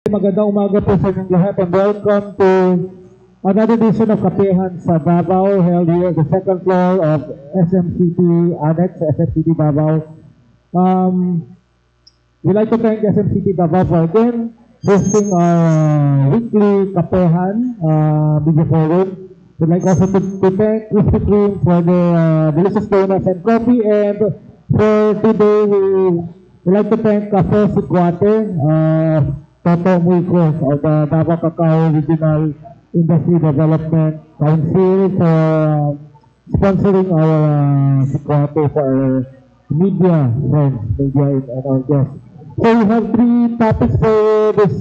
Magandang umaga po sa inyong lahat and welcome to another edition of Kapehan sa Davao, held here at the second floor of SMCT Annex, SMCT Davao. We'd like to thank SMCT Davao for again hosting our weekly Kapehan video forum. We'd like also to thank Krispy Kreme for the delicious donuts and coffee, and for today we'd like to thank Cafe Sikwate, Toto Muico of the Davao Cacao Regional Industry Development Council for sponsoring our Sikwate for our media friends, media and our guests. So we have three topics for this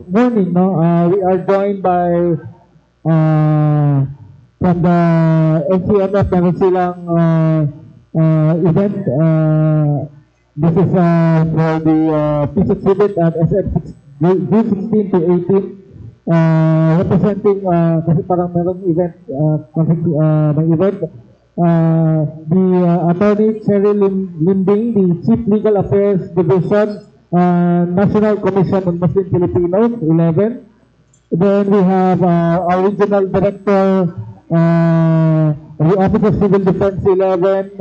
morning. We are joined by from the NCMF, meron silang event. This is for the peace exhibit at SM June 16 to 18, representing, kasi parang merong event, may event, the Attorney Cheryl Linding, the Chief Legal Affairs Division, National Commission on Muslim Filipinos, 11. Then we have our Regional Director, the Office of Civil Defense, 11,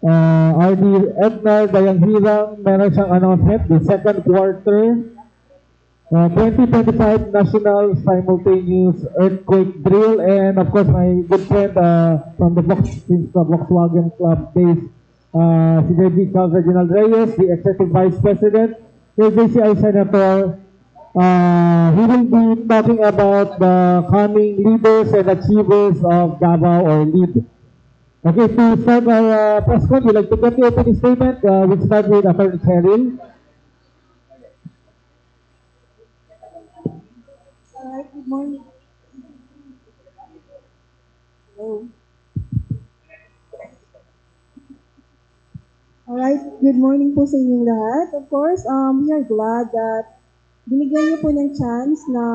RD Ednar Dayanghirang, meron siyang announcement, the second quarter 2025 National Simultaneous Earthquake Drill, and of course my good friend from the Volkswagen Club base, si J.G. Charles Reginald Reyes, the Executive Vice President, the JCI Senator. He will be talking about the coming leaders and achievers of Davao or LEAD. Okay, to start our press con, we'd like to get the opening statement. We'll start with Attorney Cheryl. Alright, good morning. Hello. Alright, good morning po sa inyong lahat. Of course, we are glad that binigyan niyo po ng chance na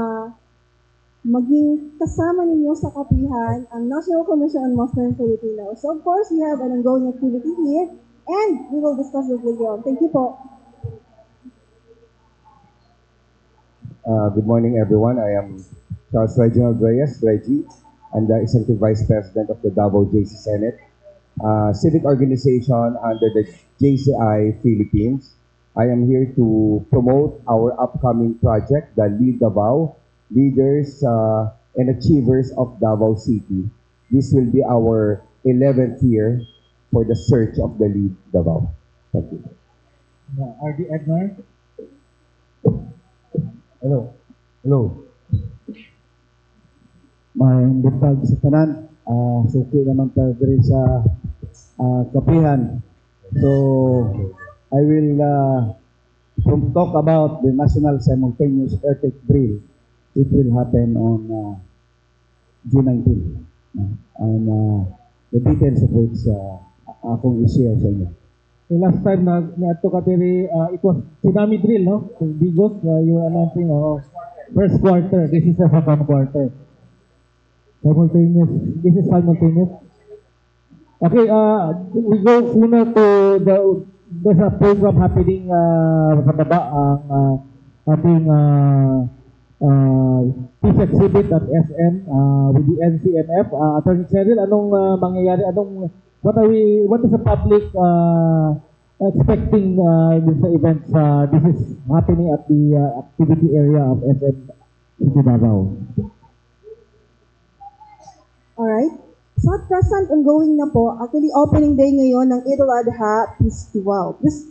maging kasama ninyo sa kapihan ang National Commission on Muslim Filipinos. So of course, we have an ongoing activity here and we will discuss this with you. Thank you po. Good morning, everyone. I am Charles Reginald Reyes, Reggie. I'm the Executive Vice President of the Davao JC Senate, civic organization under the JCI Philippines. I am here to promote our upcoming project, the Lead Davao, Leaders and Achievers of Davao City. This will be our 11th year for the search of the Lead Davao. Thank you. RD Ednar. Hello. Hello. May butag sa tanan. Suki naman tayo diri sa kapihan. So, I will talk about the National Simultaneous Earthquake Drill. It will happen on June 19. And the details of which akong i-share sa inyo. The last time na ato ka diri, it was tsunami drill, no? So, Bigos, you were announcing first quarter. This is the second quarter. Simultaneous. This is simultaneous. Okay, we go sooner to there's a program happening sa baba, ang ating peace exhibit at SM with the NCMF. Attorney Cheryl, anong mangyayari? What is the public expecting this event? This is happening at the activity area of SM City Davao. Alright. So at present, ongoing na po, actually opening day ngayon ng Eid al-Adha Festival. This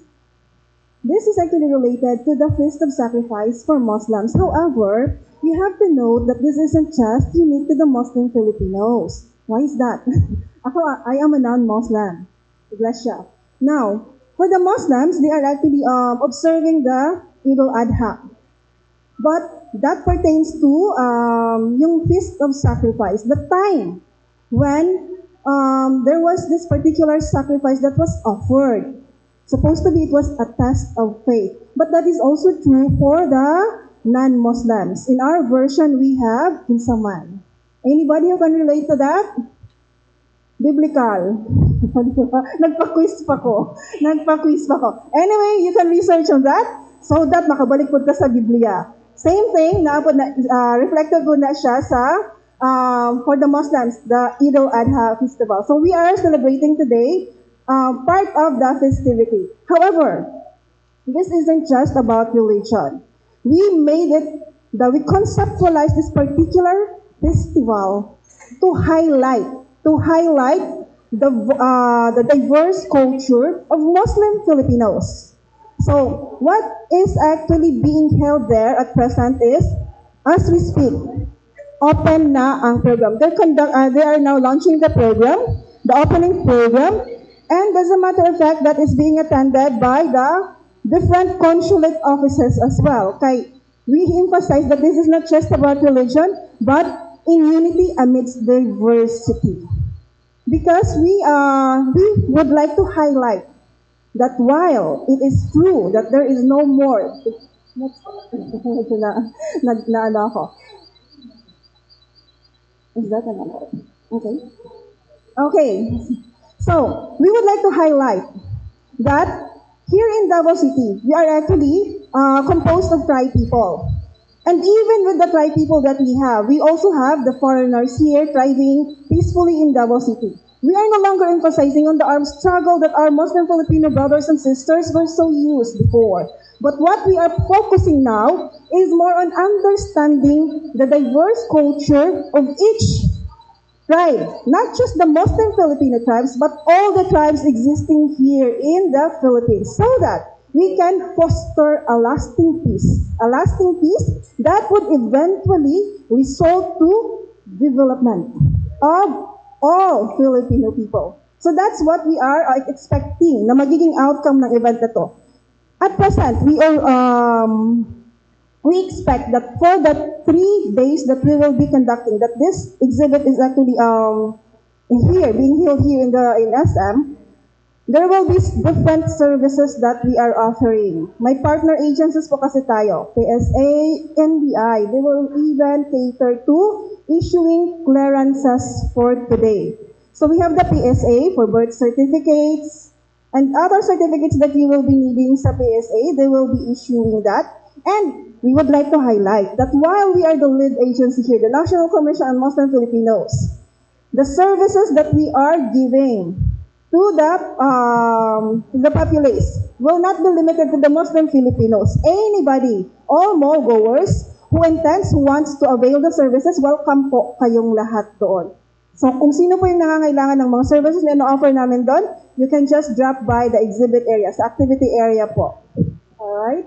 is actually related to the Feast of Sacrifice for Muslims. However, you have to note that this isn't just unique to the Muslim Filipinos. Why is that? I am a non-Muslim. Iglesia. Now, for the Muslims, they are actually observing the Eid al-Adha. But that pertains to yung Feast of Sacrifice, the time when there was this particular sacrifice that was offered. Supposed to be, it was a test of faith. But that is also true for the non-Muslims. In our version, we have Kinsaman. Anybody who can relate to that? Biblical. Nagpa-quiz pa ko. Anyway, you can research on that. So that makabalik po ka sa Biblia. Same thing, reflected po na siya sa, for the Muslims, the Eid al-Adha festival. So we are celebrating today part of the festivity. However, this isn't just about religion. We made it that we conceptualized this particular festival to highlight the diverse culture of Muslim Filipinos. So, what is actually being held there at present is, as we speak, open na ang program. They are now launching the program, the opening program, and as a matter of fact, that is being attended by the different consulate offices as well. Okay, we emphasize that this is not just about religion, but in unity amidst diversity. Because we would like to highlight that while it is true that there is no more, is that an alert? Okay. Okay. So, we would like to highlight that here in Davao City, we are actually composed of tri people. And even with the tri people that we also have the foreigners here thriving peacefully in Davao City. We are no longer emphasizing on the armed struggle that our Muslim Filipino brothers and sisters were so used before. But what we are focusing now is more on understanding the diverse culture of each tribe. Not just the Muslim Filipino tribes, but all the tribes existing here in the Philippines. So that we can foster a lasting peace. A lasting peace that would eventually result to development of all Filipino people. So that's what we are expecting na magiging outcome ng event na to. At present, we expect that for the 3 days that we will be conducting, that this exhibit is actually being held here in SM, there will be different services that we are offering. My partner agencies po kasi tayo, PSA, NBI, they will even cater to issuing clearances for today. So we have the PSA for birth certificates and other certificates that you will be needing sa PSA, they will be issuing that. And we would like to highlight that while we are the lead agency here, the National Commission on Muslim Filipinos, the services that we are giving to the populace will not be limited to the Muslim Filipinos. Anybody, all mall goers who wants to avail the services, welcome po kayong lahat doon. So kung sino po yung nangangailangan ng mga services na ino-offer namin doon, you can just drop by the exhibit area, sa activity area po. Alright?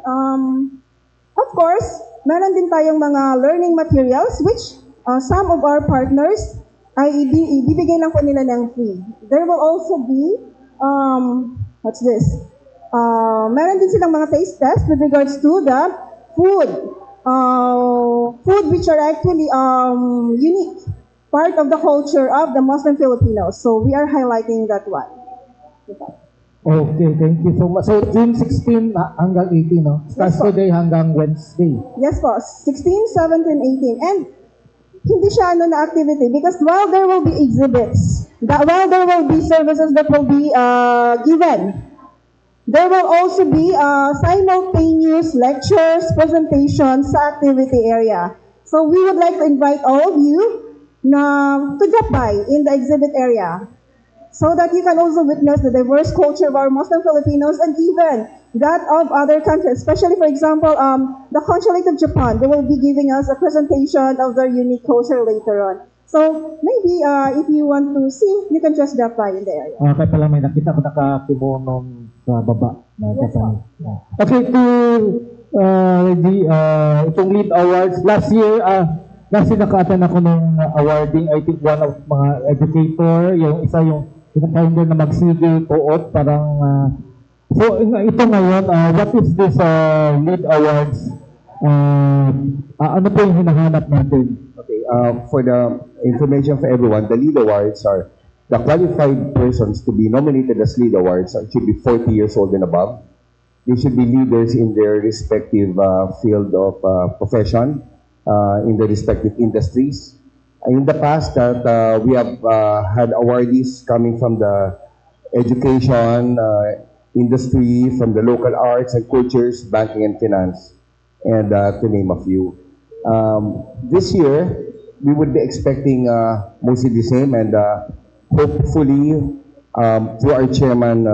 Of course, meron din tayong mga learning materials which some of our partners ay ibibigay lang po nila ng free. There will also be, what's this? Meron din silang mga taste test with regards to the food which are actually unique part of the culture of the Muslim Filipinos. So we are highlighting that one. Okay, thank you so much. So June 16 hanggang 18, no? Starts today hanggang Wednesday. Yes po, 16, 17, 18. And hindi siya na activity because while there will be exhibits, while there will be services that will be given, there will also be simultaneous lectures, presentations sa activity area. So we would like to invite all of you to drop by in the exhibit area so that you can also witness the diverse culture of our Muslim Filipinos and even that of other countries, especially, for example, the Consulate of Japan. They will be giving us a presentation of their unique culture later on. So maybe if you want to see, you can just drop by in the area. Kaya pala may nakita ko naka-kimono sa baba. Yes, okay, to Reggie, itong lead awards, last year naka-attend ako ng awarding, I think one of mga educator, yung isa yung pinaka-founder na magsigil po-ot, parang so ito ngayon, what is this lead awards? Ano po yung hinahanap natin? Okay, for the information for everyone, the lead awards are the qualified persons to be nominated as lead awards should be 40 years old and above. They should be leaders in their respective field of profession, in the respective industries. In the past, we have had awardees coming from the education, industry, from the local arts and cultures, banking and finance, and to name a few. This year, we would be expecting mostly the same, and hopefully, through our chairman,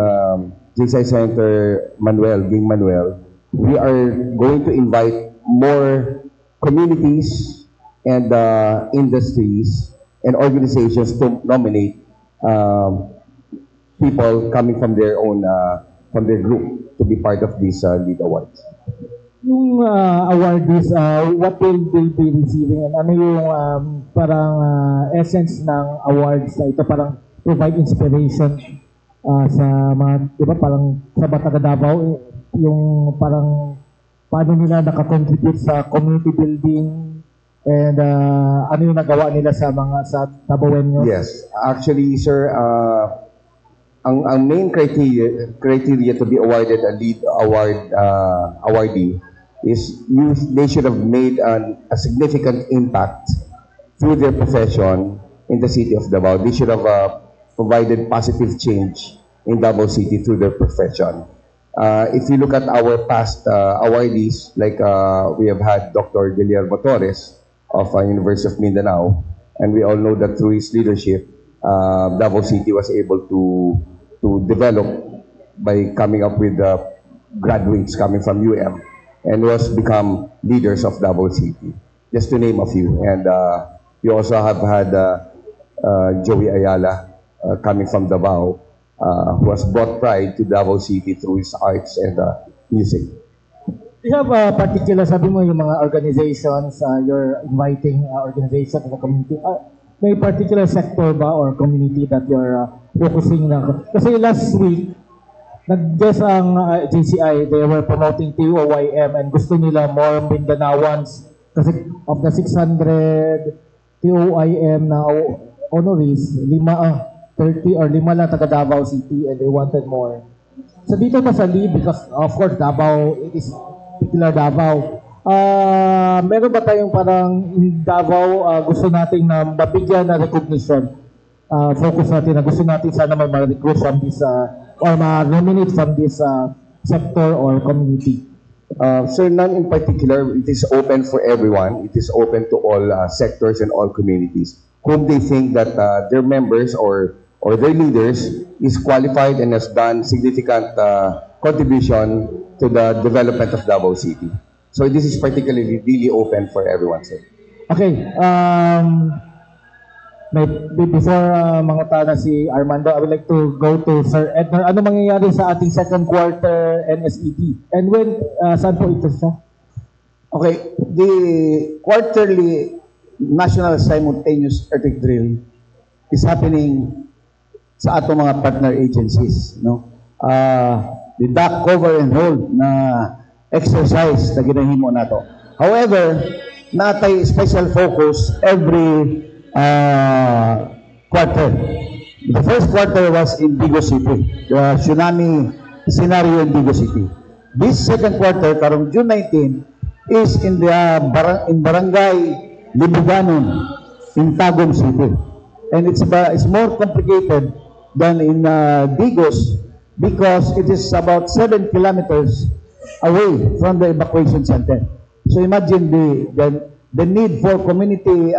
JCI Senator Ging Manuel, we are going to invite more communities and industries and organizations to nominate people coming from their own from their group to be part of these LEAD Awards. Yung awardees, what will they be receiving? And ano yung parang essence ng awards na ito? Parang provide inspiration sa mga, di ba, parang sa Bataga Davao, yung parang paano nila nakakontribute sa community building and ano yung nagawa nila sa Tabawenyo? Yes, actually, sir, ang main criteria to be awarded a LEAD awardee is they should have made a significant impact through their profession in the city of Davao. They should have provided positive change in Davao City through their profession. If you look at our past awardees, like we have had Dr. Guillermo Torres of University of Mindanao, and we all know that through his leadership, Davao City was able to develop by coming up with graduates coming from UM and was become leaders of Davao City, just to name a few. And we also have had Joey Ayala coming from Davao, who has brought pride to Davao City through his arts and music. You have a particular, sabi mo yung mga organizations, you're inviting organizations in the community. May particular sector ba or community that you're focusing na? Kasi last week, nag-guess ang JCI, they were promoting TOYM and gusto nila more Mindanaoans kasi of the 600 TOYM na honorees, 30 or 5 lang taga Davao City and they wanted more. So dito pa sa LEAD, because of course Davao, it is particular Davao. Meron ba tayong parang Davao gusto nating na mabigyan na recognition? Focus natin na gusto natin sana may ma-recruit from this or ma-nominate from this sector or community. Sir, none in particular. It is open for everyone. It is open to all sectors and all communities whom they think that their members or their leaders is qualified and has done significant contribution to the development of Davao City. So this is particularly really open for everyone, sir. Okay. Before manguta na si Armando, I would like to go to Sir Ednar. Ano mangyayari sa ating second quarter NSED? And when, saan po ito siya? Okay, the quarterly national simultaneous earthquake drill is happening sa atong mga partner agencies, no? The duck cover and hold na exercise na ginahimo nato. However, natay special focus every quarter. The first quarter was in Bigo City, the tsunami scenario in Bigo City. This second quarter, karong June 19, is in the in Barangay Libuganon in Tagum City. And it's more complicated than in Digos because it is about 7 kilometers away from the evacuation center. So imagine the need for community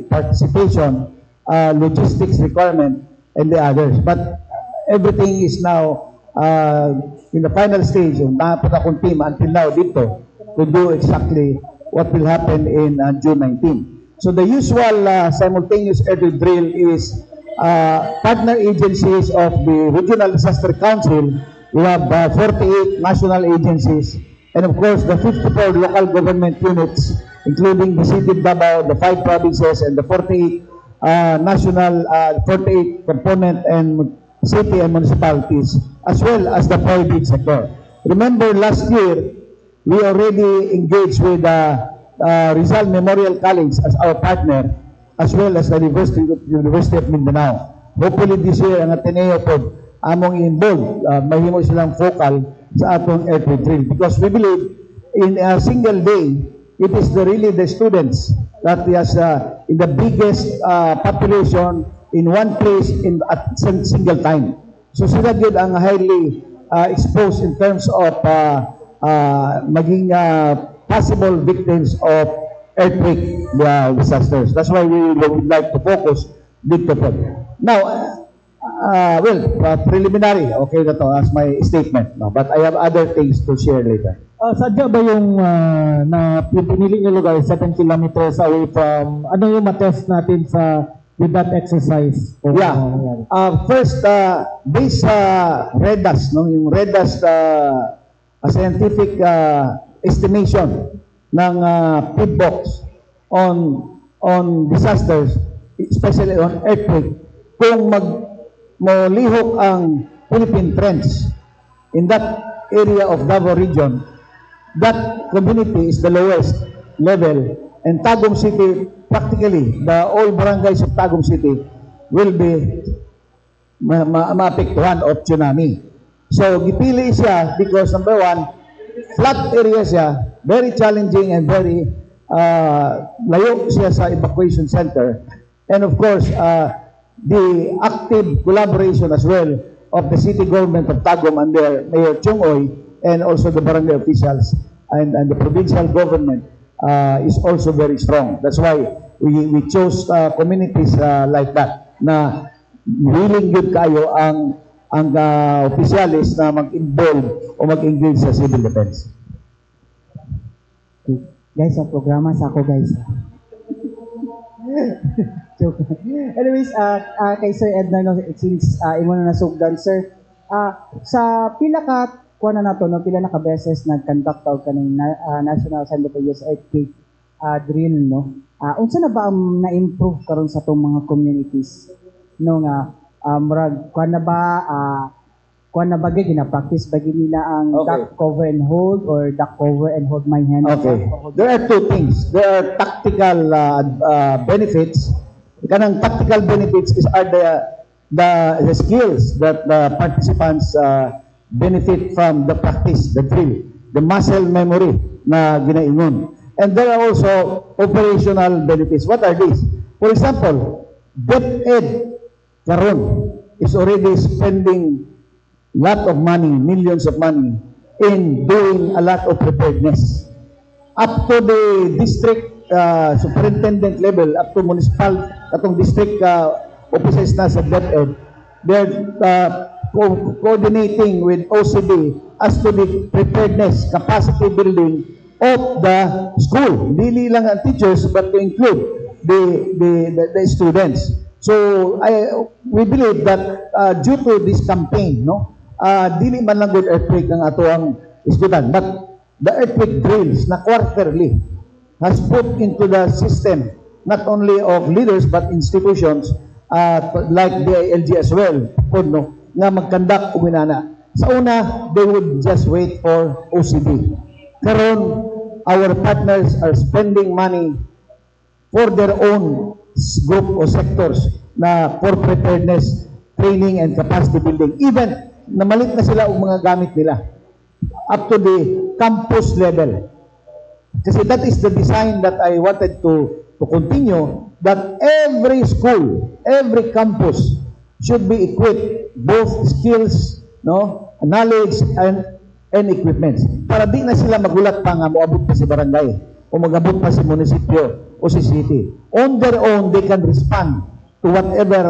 participation, logistics requirement, and the others. But everything is now in the final stage. Napunta akong team until now dito to do exactly what will happen in June 19. So the usual simultaneous earthquake drill is partner agencies of the Regional Disaster Council. We have 48 national agencies, and of course the 54 local government units, including the City of Davao, the 5 provinces, and the 48 national 48 component and city and municipalities, as well as the private sector. Remember, last year we already engaged with Rizal Memorial College as our partner, as well as the University of Mindanao. Hopefully this year ang Ateneo po among involved, mahimo silang focal sa atong earthquake drill, because we believe in a single day it is really the students that has in the biggest population in one place at single time. So sila gyud ang highly exposed in terms of maging possible victims of earthquake disasters. That's why we would like to focus dito po. Now, preliminary, okay na to as my statement. No? But I have other things to share later. Sadya ba yung na pinili niyo lugar 7 kilometers away from, ano yung matest natin with that exercise? Yeah. First, this REDAS, no? Yung REDAS scientific estimation ng PIDBOX on disasters, especially on earthquake, kung molihok ang Philippine Trench in that area of Davao region, that community is the lowest level, and Tagum City, practically, all barangays of Tagum City will be maapektuhan of tsunami. So, gipili siya because number one, flat area siya, very challenging and very layo siya sa evacuation center. And of course, the active collaboration as well of the city government of Tagum under Mayor Chungoy and also the barangay officials and the provincial government is also very strong. That's why we chose communities like that na willing good kayo ang opisyalis na mag-involve o mag-engage sa civil defense. Guys, ang programa sa ako, guys. Joke. Anyways, kay Sir Edna, no, since imo na nasugdan, sir, sa pila ka kuha na nato, no, pila na ka beses nag-conduct og kaning National Simultaneous Earthquake drill, no? Unsa na ba ang na-improve karon sa tong mga communities? No nga, murag kuha na ba gina-practice ba nila ang duck cover and hold or duck cover and hold my hand? Okay. There are two things. There are tactical benefits. Kanang tactical benefits are the skills that the participants benefit from the practice, the drill, the muscle memory na ginaingon. And there are also operational benefits. What are these? For example, DepEd karon is already spending lot of money, millions of money in doing a lot of preparedness. Up to the district superintendent level, up to municipal, atong district offices na sa DepEd, they're coordinating with OCD as to the preparedness, capacity building of the school. Hindi lang ang teachers, but to include the students. So we believe that due to this campaign, no, dili man lang good earthquake ang ato ang isgutan, but the earthquake drills na quarterly has put into the system not only of leaders but institutions like the DILG as well, no, nga mag-conduct uminana. Sa una, they would just wait for OCD. Karon, our partners are spending money for their own group o sectors na for preparedness, training, and capacity building. Even, namalit na sila ang mga gamit nila up to the campus level. Kasi that is the design that I wanted to continue, that every school, every campus should be equipped both skills, no, knowledge, and equipments. Para di na sila magulat pa nga moabot pa si barangay o magabot pa si munisipyo o si city. On their own, they can respond to whatever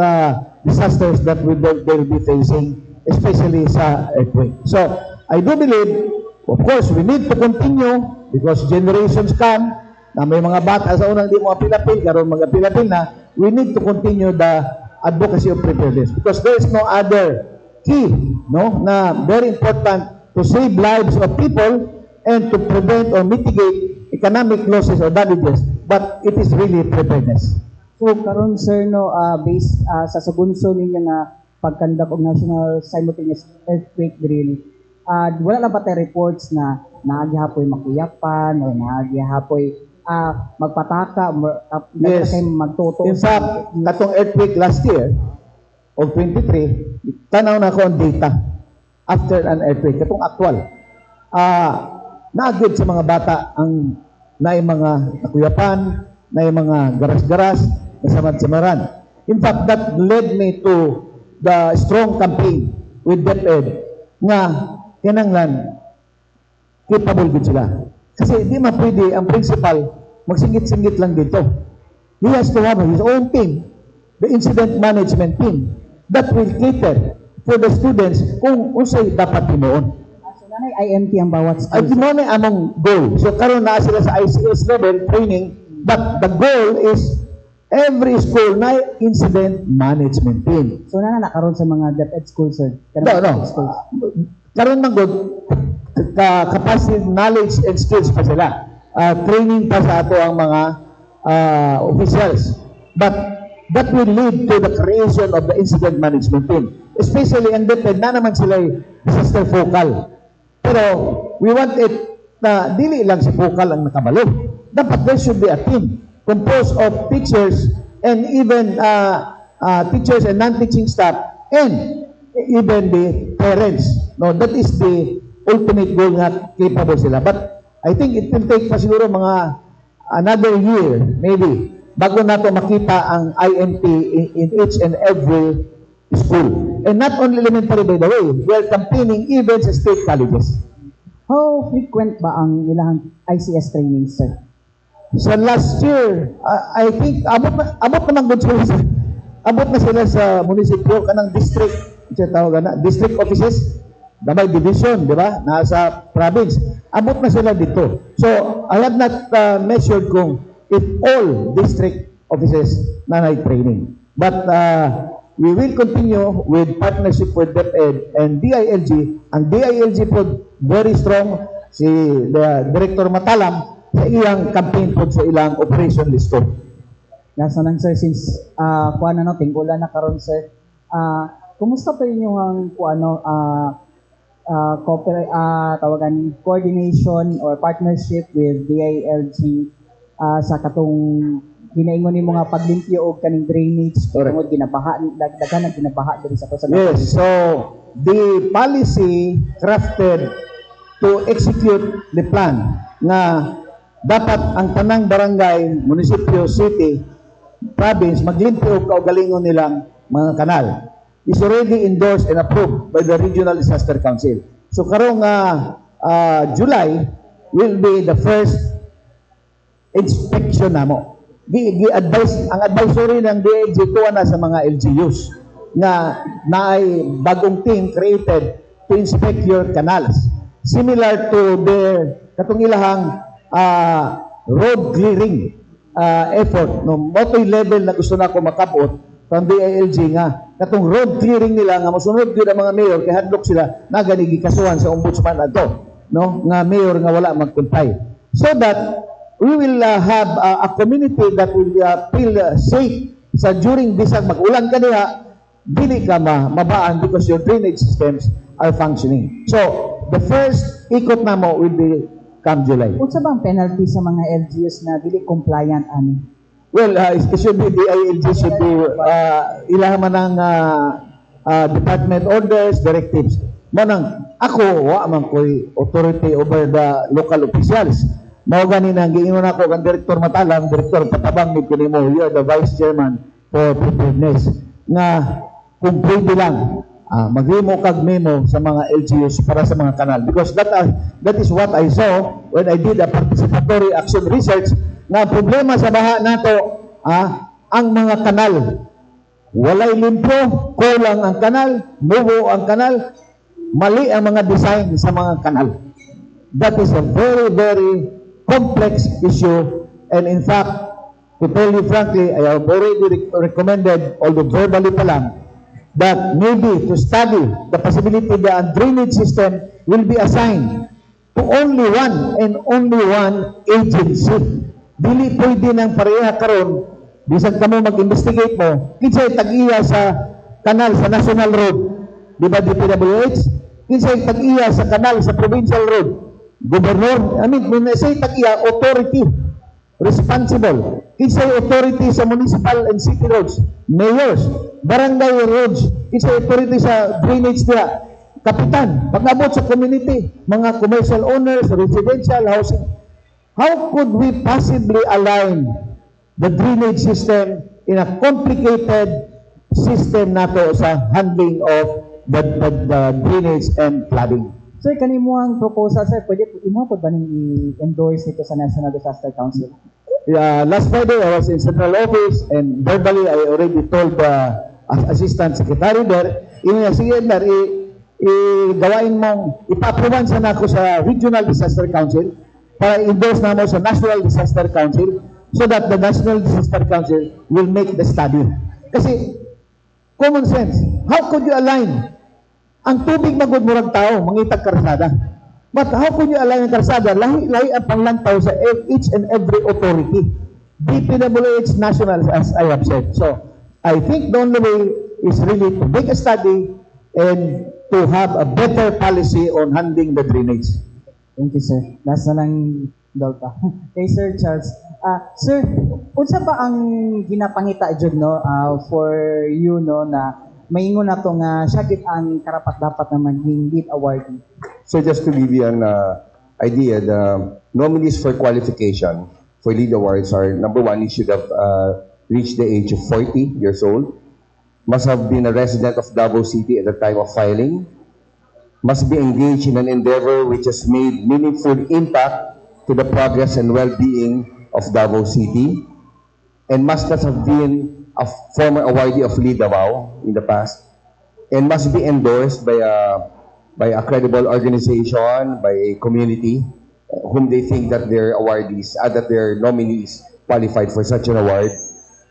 disasters that they'll be facing, especially sa earthquake. So, I do believe, of course, we need to continue because generations come na may mga bata sa unang di mo apil-apil, karon mga apil-apil na, we need to continue the advocacy of preparedness because there is no other key, no, na very important to save lives of people and to prevent or mitigate economic losses or damages, but it is really preparedness. So, karon sir, no, based sa sagunso ninyo nga pag-conduct of National Simultaneous Earthquake Drill, wala lang ba tayo reports na naagihapoy makuyapan o naagihapoy magpataka, yes, magtuto? In fact, katong earthquake last year, o 23, tanaw na ako ang data after an earthquake, katong actual. Naagid sa mga bata ang naay mga nakuyapan, naay mga garas-garas, nasamad-samaran. In fact, that led me to the strong campaign with DepEd nga kinanglan capable gud sila. Kasi di man pwede ang principal magsingit-singit lang dito. He has to have his own team, the incident management team, that will cater for the students kung unsay dapat himuon. So nanay IMT ang bawat Ay school. mo na among goal. So karon na sila sa ICS level training, but the goal is every school na incident management team. So nakaroon sa mga DepEd schools, sir. No. DepEd schools. Karon man good capacity, knowledge and skills pa sila. Training pa sa ato ang mga officials. But that will lead to the creation of the incident management team. Especially ang DepEd na naman sila disaster focal. Pero we want it na dili lang si focal ang nakabalo. Dapat there should be a team composed of teachers and even teachers and non-teaching staff and even the parents. No, that is the ultimate goal nga capable sila. But I think it will take pa siguro mga another year, maybe, bago nato makita ang IMT in each and every school. And not only elementary, by the way, we are campaigning even sa state colleges. How frequent ba ang ilang ICS training, sir? Sa last year, I think, abot naman good sila. Abot na sila sa munisipyo, kanang district, district offices, damay division, di ba? Nasa province. Abot na sila dito. So, I have not measured kung if all district offices na training. But we will continue with partnership with DepEd and DILG. Ang DILG po very strong, si Director Matalam, sa iyang campaign po sa ilang operation listo. Nasa nang, sir, since kuha na tinggulan na karon, sir. Kumusta pa rin yung tawagan coordination or partnership with DILG sa katong ginaingon ni mga paglimpyo og kaning drainage tungod daghan ginabaha diri sa Costa Rica. Yes, so the policy crafted to execute the plan na dapat ang tanang barangay, munisipyo, city, province maglimpyo og kaugalingon nilang mga kanal is already endorsed and approved by the Regional Disaster Council. So karong July will be the first inspection namo. Ang advisory ng DILG tuwa na sa mga LGUs na naay bagong team created to inspect your canals. Similar to their katong ilahang road clearing effort. No, multi-level na gusto na ako makabot from DILG nga katong road clearing nila nga mosunod gyud ang mga mayor kay hadlok sila na ganigi kasuhan sa ombudsman adto, no, nga mayor nga wala magkumpay, so that we will have a community that will feel safe sa during bisag mag-ulan ka diha, dili ka mabaan because your drainage systems are functioning. So the first ikot namo will be come July. Unsa ba ang penalty sa mga LGUs na dili compliant ani? Well, it should be DILG should be ilaha man ang department orders, directives. Manang ako wa man koy authority over the local officials. Mao gani nang giingon ako kan Director Matalam, Director patabang ni kunimo, you are the Vice Chairman for Preparedness. Nga kung pwede lang maghimo kag memo sa mga LGUs para sa mga kanal, because that is what I saw when I did a participatory action research. Nga problema sa baha nato, ang mga kanal walay limpyo, kulang ang kanal, mubo ang kanal, mali ang mga design sa mga kanal. That is a very, very complex issue, and in fact, to tell you frankly, I have already recommended, although verbally pa lang, that maybe to study the possibility that a drainage system will be assigned to only one and only one agency. Dili pwede nang pareha karon bisag kamo mag-investigate mo kinsay tag-iya sa kanal sa national road, di ba DPWH, kinsay tag-iya sa kanal sa provincial road, gobernador, say tag-iya authority responsible, kinsay authority sa municipal and city roads, mayors, barangay roads, kinsay authority sa drainage diha, kapitan, pag-abot sa community, mga commercial owners, residential housing. How could we possibly align the drainage system in a complicated system nato sa handling of the drainage and flooding. Sir, kanimo ang proposal, sir, pwede imo po ba ning i-endorse ito sa National Disaster Council? Last Friday, I was in central office and verbally I already told the assistant secretary there, sige Ednar, gawain mong, ipa-approvean sana ako sa Regional Disaster Council para endorse na mo sa National Disaster Council so that the National Disaster Council will make the study. Kasi, common sense, how could you align? Ang tubig magudmurag tao, mangitag karsada. But how could you align ang karsada? Lahi ang panglantaw sa each and every authority. DPWH national, as I have said. So, I think the only way is really to make a study and to have a better policy on handling the drainage. Thank you, sir. Last na lang, Dolpa. Kay Sir Charles. Sir, unsa ba ang ginapangita jud no for you no na maingon na to nga siya gid ang karapat-dapat na maging lead awardee? So just to give you an idea, the nominees for qualification for lead awards are, number one, you should have reached the age of 40 years old, must have been a resident of Davao City at the time of filing, must be engaged in an endeavor which has made meaningful impact to the progress and well-being of Davao City, and must have been a former awardee of Lead Davao in the past, and must be endorsed by a credible organization, by a community whom they think that their awardees, that their nominees qualified for such an award,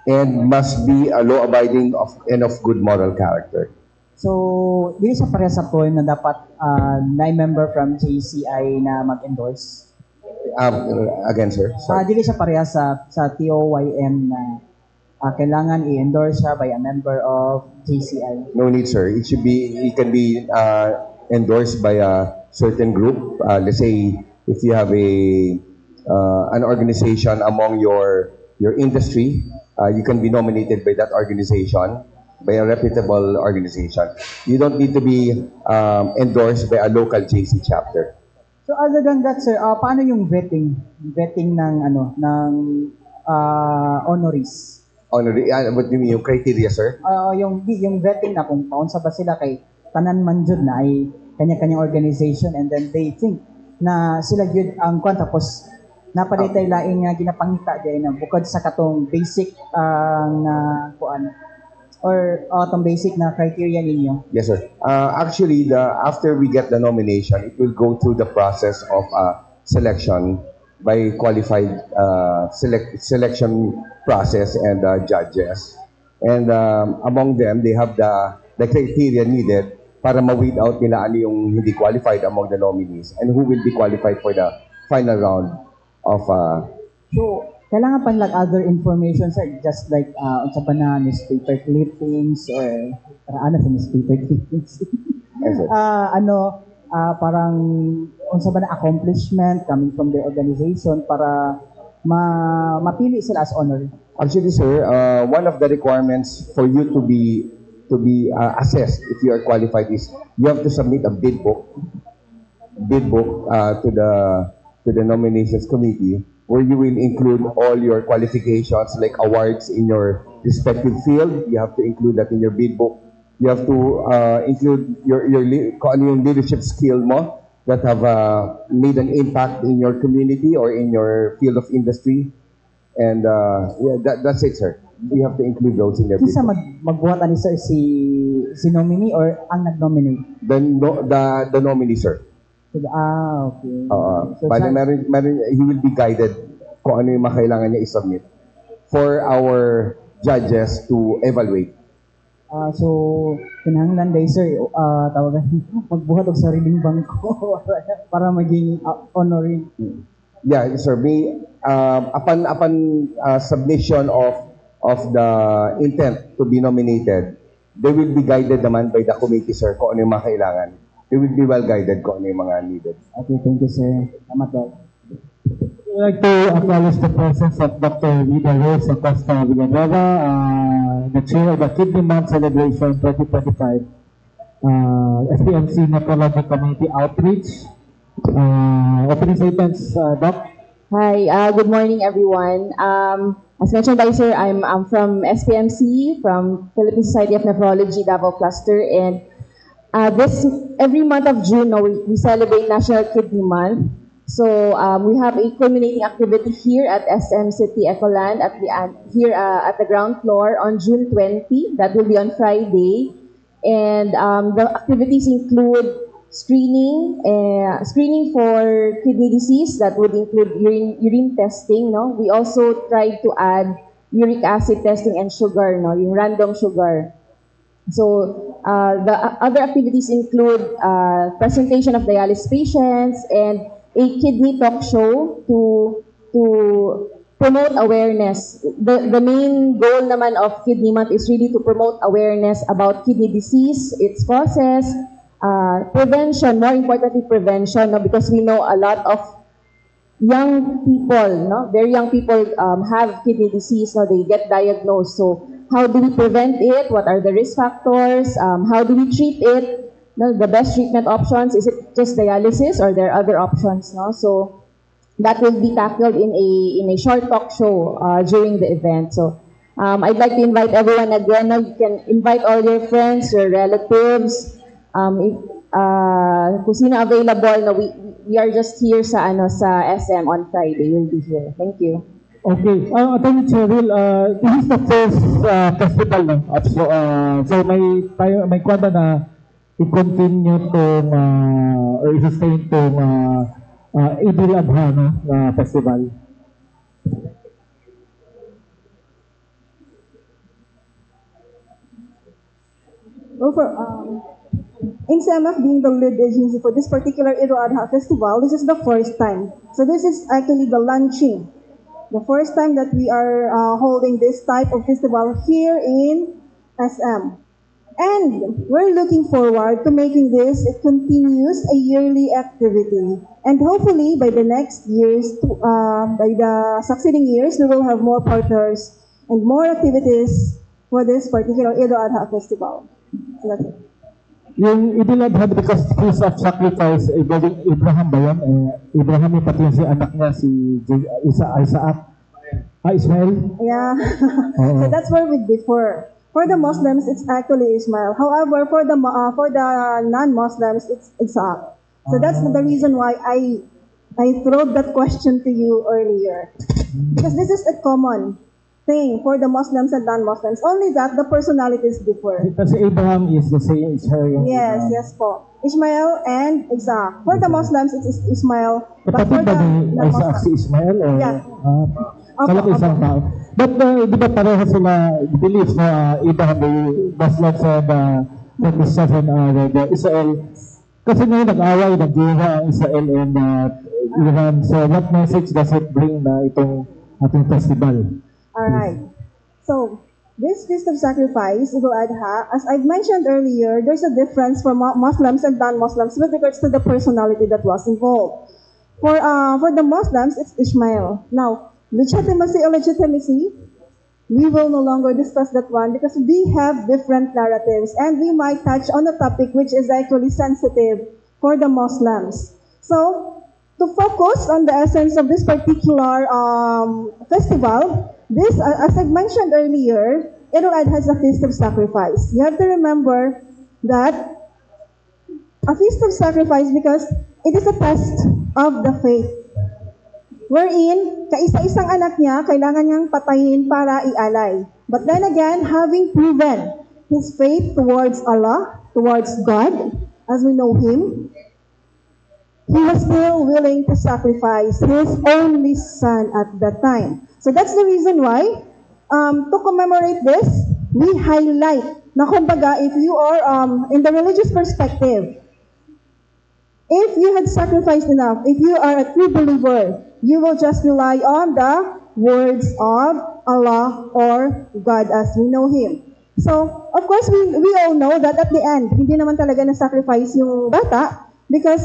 and must be a law-abiding and of good moral character. So, dili sa pareha sa point na dapat member from JCI na mag-endorse? Again, sir. Dili sa pareha sa TOYM na kailangan i-endorse siya by a member of JCI? No need, sir. It can be endorsed by a certain group. Let's say if you have an organization among your industry, you can be nominated by that organization, by a reputable organization. You don't need to be endorsed by a local JC chapter. So other than that, sir, paano yung vetting ng honorees? What do you mean, yung criteria, sir? Yung vetting na kung paunsa ba sila kay tanan man jud na ay kanya-kanyang organization, and then they think na sila yun ang kwan, tapos napalitay laing nga ginapangita dyan na bukod sa katong basic na kuan or atong basic na criteria ninyo. Yes, sir. Actually, after we get the nomination, it will go through the process of selection by qualified selection process and judges. And among them, they have the criteria needed para ma-weed out nila ano yung hindi qualified among the nominees and who will be qualified for the final round of... So, kailangan pa like other information, sir, just like unsa ba na newspaper clippings or para sa newspaper clippings. Yes, sir. Parang unsa ba na accomplishment coming from the organization para mapili sila as honor? Actually, sir, one of the requirements for you to be assessed if you are qualified is you have to submit a bid book to the nominations committee, where you will include all your qualifications like awards in your respective field. You have to include that in your bid book. You have to include your leadership skill mo that have made an impact in your community or in your field of industry. And that's it, sir. You have to include those in your bid Kisa book. magbuhat ani sir si nominee or ang nag-nominate? The nominee, sir. Okay. So, Bali, he will be guided kung ano yung makailangan niya i-submit for our judges to evaluate. So, kinahanglan day sir, tawagan magbuhat og sariling bangko para maging honorary. Yeah, sir. Upon submission of the intent to be nominated, they will be guided naman by the committee, sir, kung ano yung makailangan. They will be well guided kung ano yung mga needed. Okay, thank you, sir. Salamat daw. I'd like to acknowledge the presence of Dr. Vida Rose Acosta Villanueva, the chair of the Kidney Month Celebration 2025, SPMC Nephrology Community Outreach. Opening statements, Doc. Hi, good morning everyone. As mentioned by Sir, I'm from SPMC, from Philippine Society of Nephrology Davao Cluster, and this every month of June, no, we celebrate National Kidney Month. So we have a culminating activity here at SM City Ecoland here at the ground floor on June 20. That will be on Friday, and the activities include screening for kidney disease. That would include urine testing. No, we also tried to add uric acid testing and sugar. No, yung random sugar. So the other activities include presentation of dialysis patients and a kidney talk show to promote awareness. The main goal naman of Kidney Month is really to promote awareness about kidney disease, its causes, prevention, more importantly prevention, no, because we know a lot of young people, no, very young people have kidney disease, no, they get diagnosed. So how do we prevent it? What are the risk factors? How do we treat it? No, the best treatment options, is it just dialysis or there are other options? No? So that will be tackled in a short talk show during the event. So I'd like to invite everyone again. No? You can invite all your friends, your relatives. Kung sino available, no, we are just here sa SM on Friday. We'll be here. Thank you. Okay. Attorney Cheryl, this is the first festival, no? So may kwenta na i-continue tong or i-sustain tong Idil Adha, no, festival. Well, in CMF being the lead agency for this particular Idul Adha festival, this is the first time. So this is actually the launching. The first time that we are holding this type of festival here in SM. And we're looking forward to making this a continuous, a yearly activity. And hopefully, by the next years, by the succeeding years, we will have more partners and more activities for this particular Idul Adha festival. So that's it. Yung Idil Adha, because feast of sacrifice, Abraham ba yun? Abraham yung pati si anak niya, si Isaac. Ismail? Yeah. So that's where we differ. For the Muslims, it's actually Ismail. However, for the non-Muslims, it's Isaac. So that's the reason why I threw that question to you earlier. Because this is a common thing for the Muslims and non-Muslims. Only that the personalities differ. Kasi Abraham is the same as her. Yes po. Ishmael and Isaac. For the Muslims, it's Ismail. But for Kapatid ba the ni Isaac non-Muslims, si Ismael? Or, Yeah. Kala ko isang tao. But di ba pareho sila beliefs na Abraham, the Muslims and the Christians and the Israel? Kasi ngayon nag-away, nag-gira ang Israel and Iran. So what message does it bring na itong ating festival? Alright. So, this Feast of Sacrifice, Idul Adha, as I've mentioned earlier, there's a difference for Muslims and non-Muslims with regards to the personality that was involved. For the Muslims, it's Ishmael. Now, legitimacy, we will no longer discuss that one because we have different narratives and we might touch on a topic which is actually sensitive for the Muslims. So, to focus on the essence of this particular festival, this, as I mentioned earlier, Idul Adha has a feast of sacrifice. You have to remember that a feast of sacrifice because it is a test of the faith. Wherein, kaisa-isang anak niya, kailangan niyang patayin para ialay. But then again, having proven his faith towards Allah, towards God, as we know Him, he was still willing to sacrifice his only son at that time. So that's the reason why, to commemorate this, we highlight na kumbaga, if you are in the religious perspective, if you had sacrificed enough, if you are a true believer, you will just rely on the words of Allah or God as we know Him. So, of course, we all know that at the end, hindi naman talaga na-sacrifice yung bata because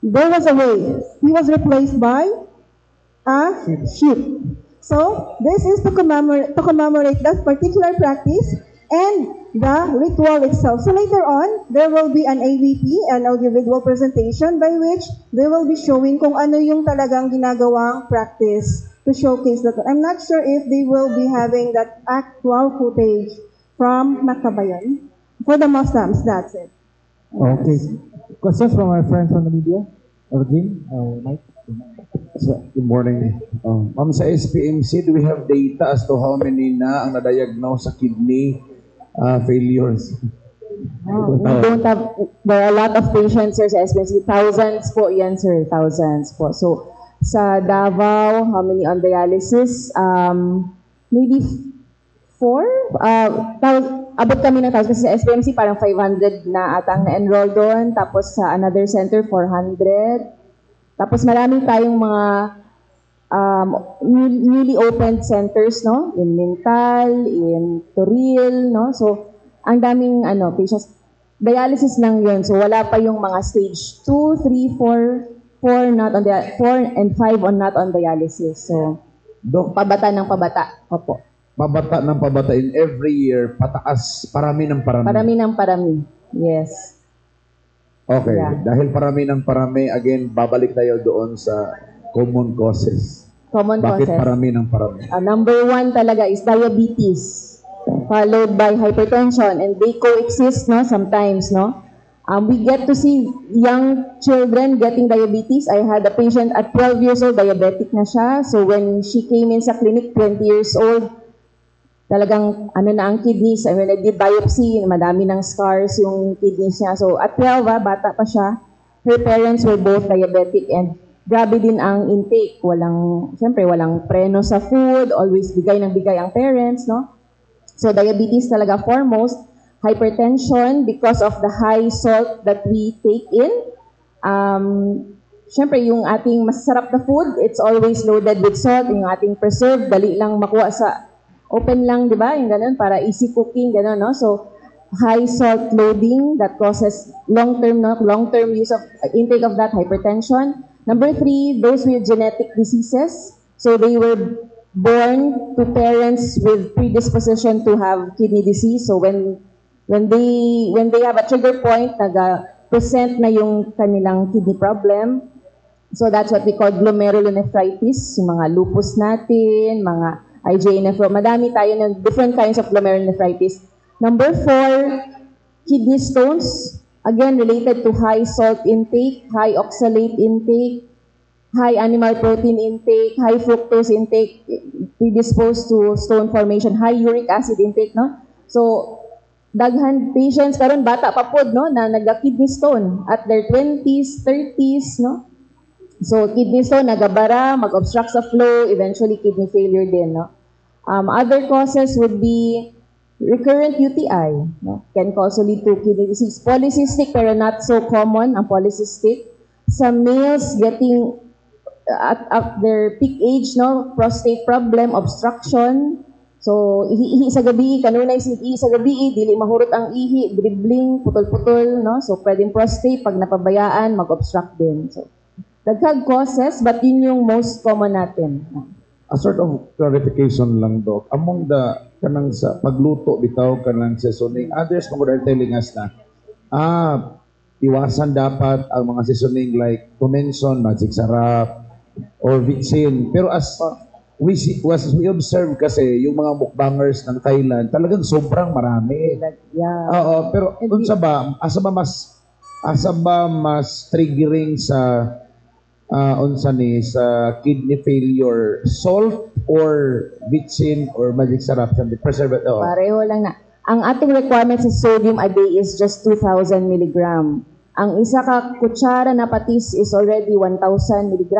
there was a way. He was replaced by a sheep. So, this is to commemorate that particular practice and the ritual itself. So later on, there will be an AVP, an audiovisual presentation by which they will be showing kung ano yung talagang ginagawang practice to showcase that. I'm not sure if they will be having that actual footage from Maccabayon. For the Muslims, that's it. Okay. Questions from our friends from the media? Origin? Mike? Good morning. Ma'am, sa SPMC, do we have data as to how many na ang na-diagnose sa kidney failures? We don't have, there are a lot of patients, sir, sa SPNC. Thousands po yan, sir. Thousands po. So, sa Davao, how many on dialysis? Maybe 4? Abot kami ng 1,000 kasi sa SPMC parang 500 na atang na-enroll doon. Tapos sa another center, 400. Tapos marami tayong mga newly opened centers, no? In Mintal, in Toril, no? So, ang daming patients. Dialysis lang yun. So, wala pa yung mga stage 2, 3, 4 not on 4 and 5 on not on dialysis. So, Dok, pabata ng pabata. Opo. pabata ng pabata in every year, pataas, parami ng parami. Parami ng parami. Yes. Okay, Yeah. dahil parami ng parami, again, babalik tayo doon sa common causes. Common Bakit causes. parami ng parami? Number 1 talaga is diabetes, followed by hypertension, and they coexist, no, sometimes, no. We get to see young children getting diabetes. I had a patient at 12 years old, diabetic na siya. So when she came in sa clinic, 20 years old, talagang na ang kidneys. When I did biopsy, madami ng scars yung kidneys niya. So at 12, bata pa siya, her parents were both diabetic and grabe din ang intake. Siyempre, walang preno sa food, always bigay ng bigay ang parents, no? So diabetes talaga foremost. Hypertension because of the high salt that we take in. Siyempre, yung ating masarap na food, it's always loaded with salt. Yung ating preserved, dali lang makuha sa open lang, di ba? Yung ganun, para easy cooking, ganun, no? So, high salt loading that causes long-term use of intake of that hypertension. Number 3, those with genetic diseases. So, they were born to parents with predisposition to have kidney disease. So, when they have a trigger point, present na yung kanilang kidney problem. So that's what we call glomerulonephritis, yung mga lupus natin, mga IgA nephro. Madami tayo ng different kinds of glomerulonephritis. Number 4, kidney stones. Again, related to high salt intake, high oxalate intake, high animal protein intake, high fructose intake, predisposed to stone formation, high uric acid intake, no? So, daghan patients karon bata pa pod, no, na nagka-kidney stone at their 20s, 30s, no. So kidney stone nagabara, mag-obstruct sa flow, eventually kidney failure din, no. Other causes would be recurrent UTI, no, can also lead to kidney disease. Polycystic pero not so common ang polycystic. Some males getting at their peak age, no, prostate problem, obstruction. So, ihi sa gabi, kanunay ihi sa gabi, dili mahurot ang ihi, dribbling, putol-putol, no? So, pwedeng prostate, pag napabayaan, mag-obstruct din. So, daghang causes, but yun yung most common natin. A sort of clarification lang, Doc. Among the, kanang sa pagluto, bitaw, kanang seasoning, others mga are telling us na, iwasan dapat ang mga seasoning like Tumenson, Magic Sarap, or Vicsin. Pero as we observe kasi yung mga mukbangers ng Thailand, talagang sobrang marami. Yeah. Oo, pero unsa ba asa ba mas triggering sa sa kidney failure, salt or Vicsin or Magic Sarap sa preservative? Pareho lang na. Ang ating requirement sa sodium a day is just 2,000 mg. Ang isa ka kutsara na patis is already 1,000 mg.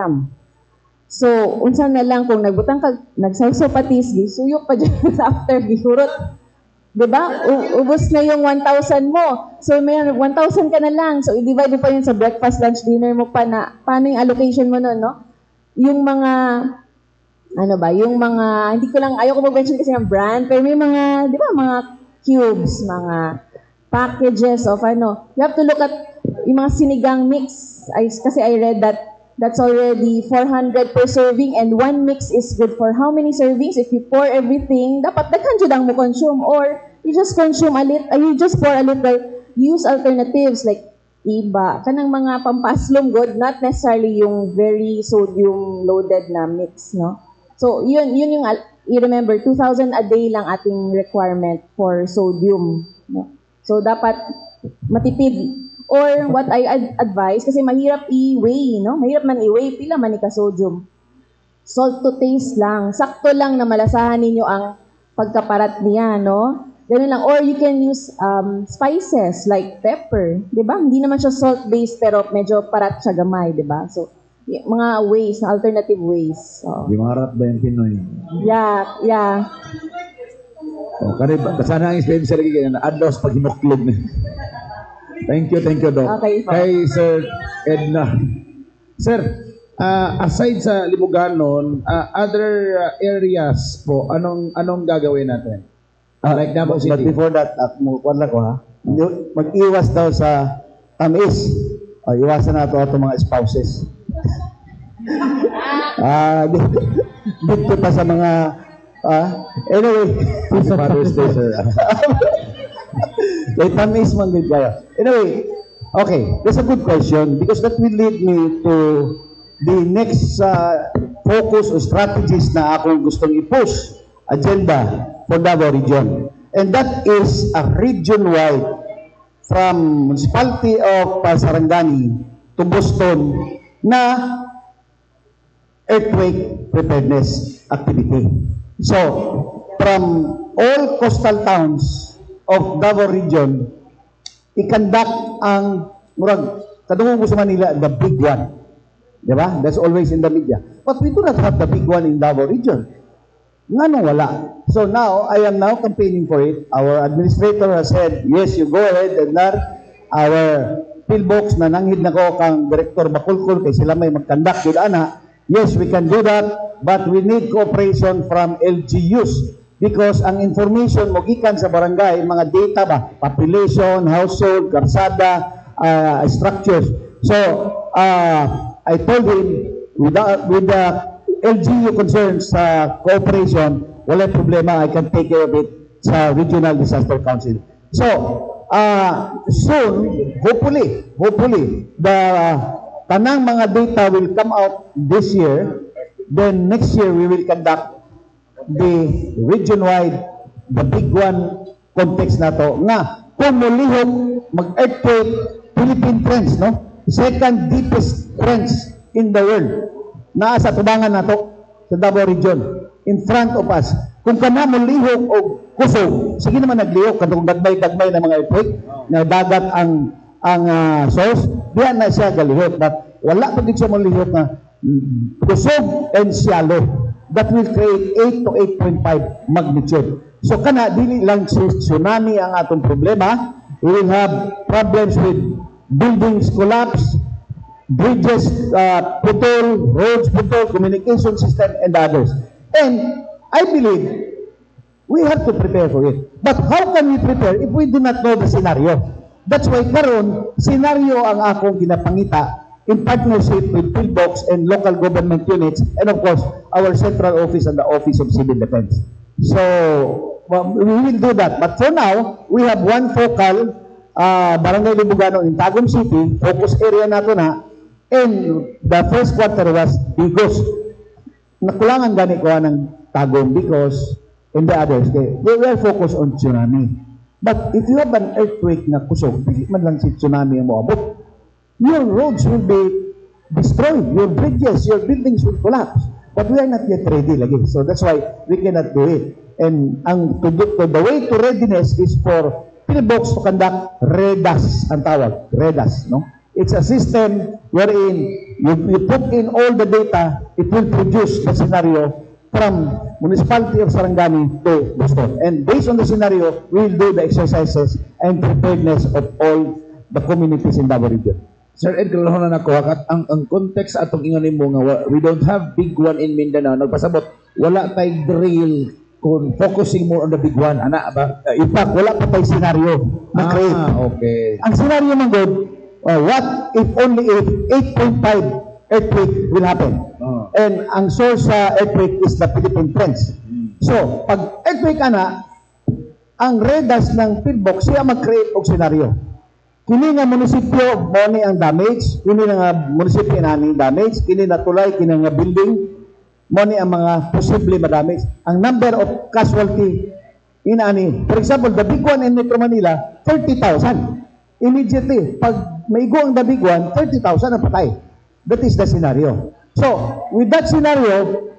So, unsa na lang kung nagbutang ka, nagsawsaw patis, gisuyok pa dyan after gihurot. Diba? Ubos na yung 1,000 mo. So, may 1,000 ka na lang. So, i-divide mo pa yun sa breakfast, lunch, dinner mo pa na, paano yung allocation mo nun, no? Yung mga, yung mga, hindi ko lang, ayaw ko mag-mention kasi ng brand, pero may mga, di ba, mga cubes, mga packages of you have to look at yung mga sinigang mix. Kasi I read that that's already 400 per serving and one mix is good for how many servings? If you pour everything, dapat daghan jud ang mo consume or you just consume a little, you just pour a little. Use alternatives like iba, kanang mga pampaslom good, not necessarily yung very sodium loaded na mix, no? So, yun yung, you remember, 2,000 a day lang ating requirement for sodium, no? So, dapat matipid. Or what I advise, kasi mahirap i-weigh, no? Mahirap man i-weigh, pila man ka-sodium. Salt to taste lang. Sakto lang na malasahan ninyo ang pagkaparat niya, no? Ganun lang. Or you can use spices like pepper, di ba? Hindi naman siya salt-based pero medyo parat siya gamay, di ba? So, mga ways, alternative ways. So, Di maharap ba yung Pinoy? yeah. O, kani, sana ang experience sa lagi kaya na adlaw sa paghinuklog na. Thank you, Doc. Okay, Kay Sir Edna. Sir, aside sa Libuganon, other areas po, anong gagawin natin? Like Davao But City. before that, kuwan lang ko ha, mag-iwas daw sa tamis. Iwasan na ito mga spouses. Dito pa sa mga, anyway. Father's Day, sir. May tamis man din kayo. Anyway, okay, that's a good question because that will lead me to the next focus o strategies na akong gustong i-push agenda for Davao region. And that is a region-wide from municipality of Sarangani to Boston na earthquake preparedness activity. So, from all coastal towns of Davao region, i-conduct ang murag kadungog mo sa Manila, the big one. Diba? That's always in the media. But we do not have the big one in Davao region. Nga nung wala. So now, I am now campaigning for it. Our administrator has said, yes, you go ahead and our pillbox na nanghid na ko kang Director Bakulkul kay sila may mag-conduct yun ana. Yes, we can do that, but we need cooperation from LGUs. Because ang information mo gikan sa barangay, mga data ba, population, household, karsada, structures. So, I told him, with the LGU concerns sa cooperation, wala problema, I can take care of it sa Regional Disaster Council. So, soon, hopefully, the tanang mga data will come out this year, then next year we will conduct the region-wide, the big one context na to, nga kung mulihok mag-earthquake Philippine Trench, no? Second deepest trench in the world. Naa sa tubangan na to sa Davao region, in front of us. Kung kana mulihok o kusog, sige naman naglihok, katong dagmay na mga earthquake, na dagat ang source, diyan na siya galihok. But wala pa din siya mulihok na kusog and shallow. That will create 8 to 8.5 magnitude. So kana dili lang tsunami ang atong problema. We will have problems with buildings collapse, bridges putol, roads putol, communication system and others. And I believe we have to prepare for it. But how can we prepare if we do not know the scenario? That's why karon scenario ang akong ginapangita in partnership with Pillbox and local government units, and of course, our central office and the Office of Civil Defense. So, we will do that. But for now, we have one focal Barangay Libuganon in Tagum City, focus area nato na, and the first quarter was Bigos. Nakulangan gani ko ng Tagum because in the others, they were focused on tsunami. But if you have an earthquake na kusog, hindi man lang si tsunami ang moabot, your roads will be destroyed, your bridges, your buildings will collapse. But we are not yet ready lagi. So that's why we cannot do it. And the way to readiness is for Pillbox to conduct REDAS, ang tawag, REDAS, no? It's a system wherein you put in all the data, it will produce the scenario from municipality of Sarangani to Boston. And based on the scenario, we will do the exercises and preparedness of all the communities in Davao region. Sir Ed, kalahonan ako, ang context atong ingon mo nga, we don't have big one in Mindanao. Nagpasabot, wala tay drill kung focusing more on the big one. Ana ba? In fact, wala pa tayo scenario na create. Okay. Ang scenario man good, what if only 8.5 earthquake will happen? And ang source sa earthquake is the Philippine Trench. So, pag earthquake ana, ang REDAS ng Pillbox, siya mag-create og scenario. Kini nga munisipyo, mo ni ang damage, kini nga munisipyo na ni damage, kini na tulay, kini nga building, mo ni ang mga posible ma-damage. Ang number of casualty, inaani. For example, the big one in Metro Manila, 30,000. immediately, pag maigo ang the big one, 30,000 ang patay. That is the scenario. So, with that scenario,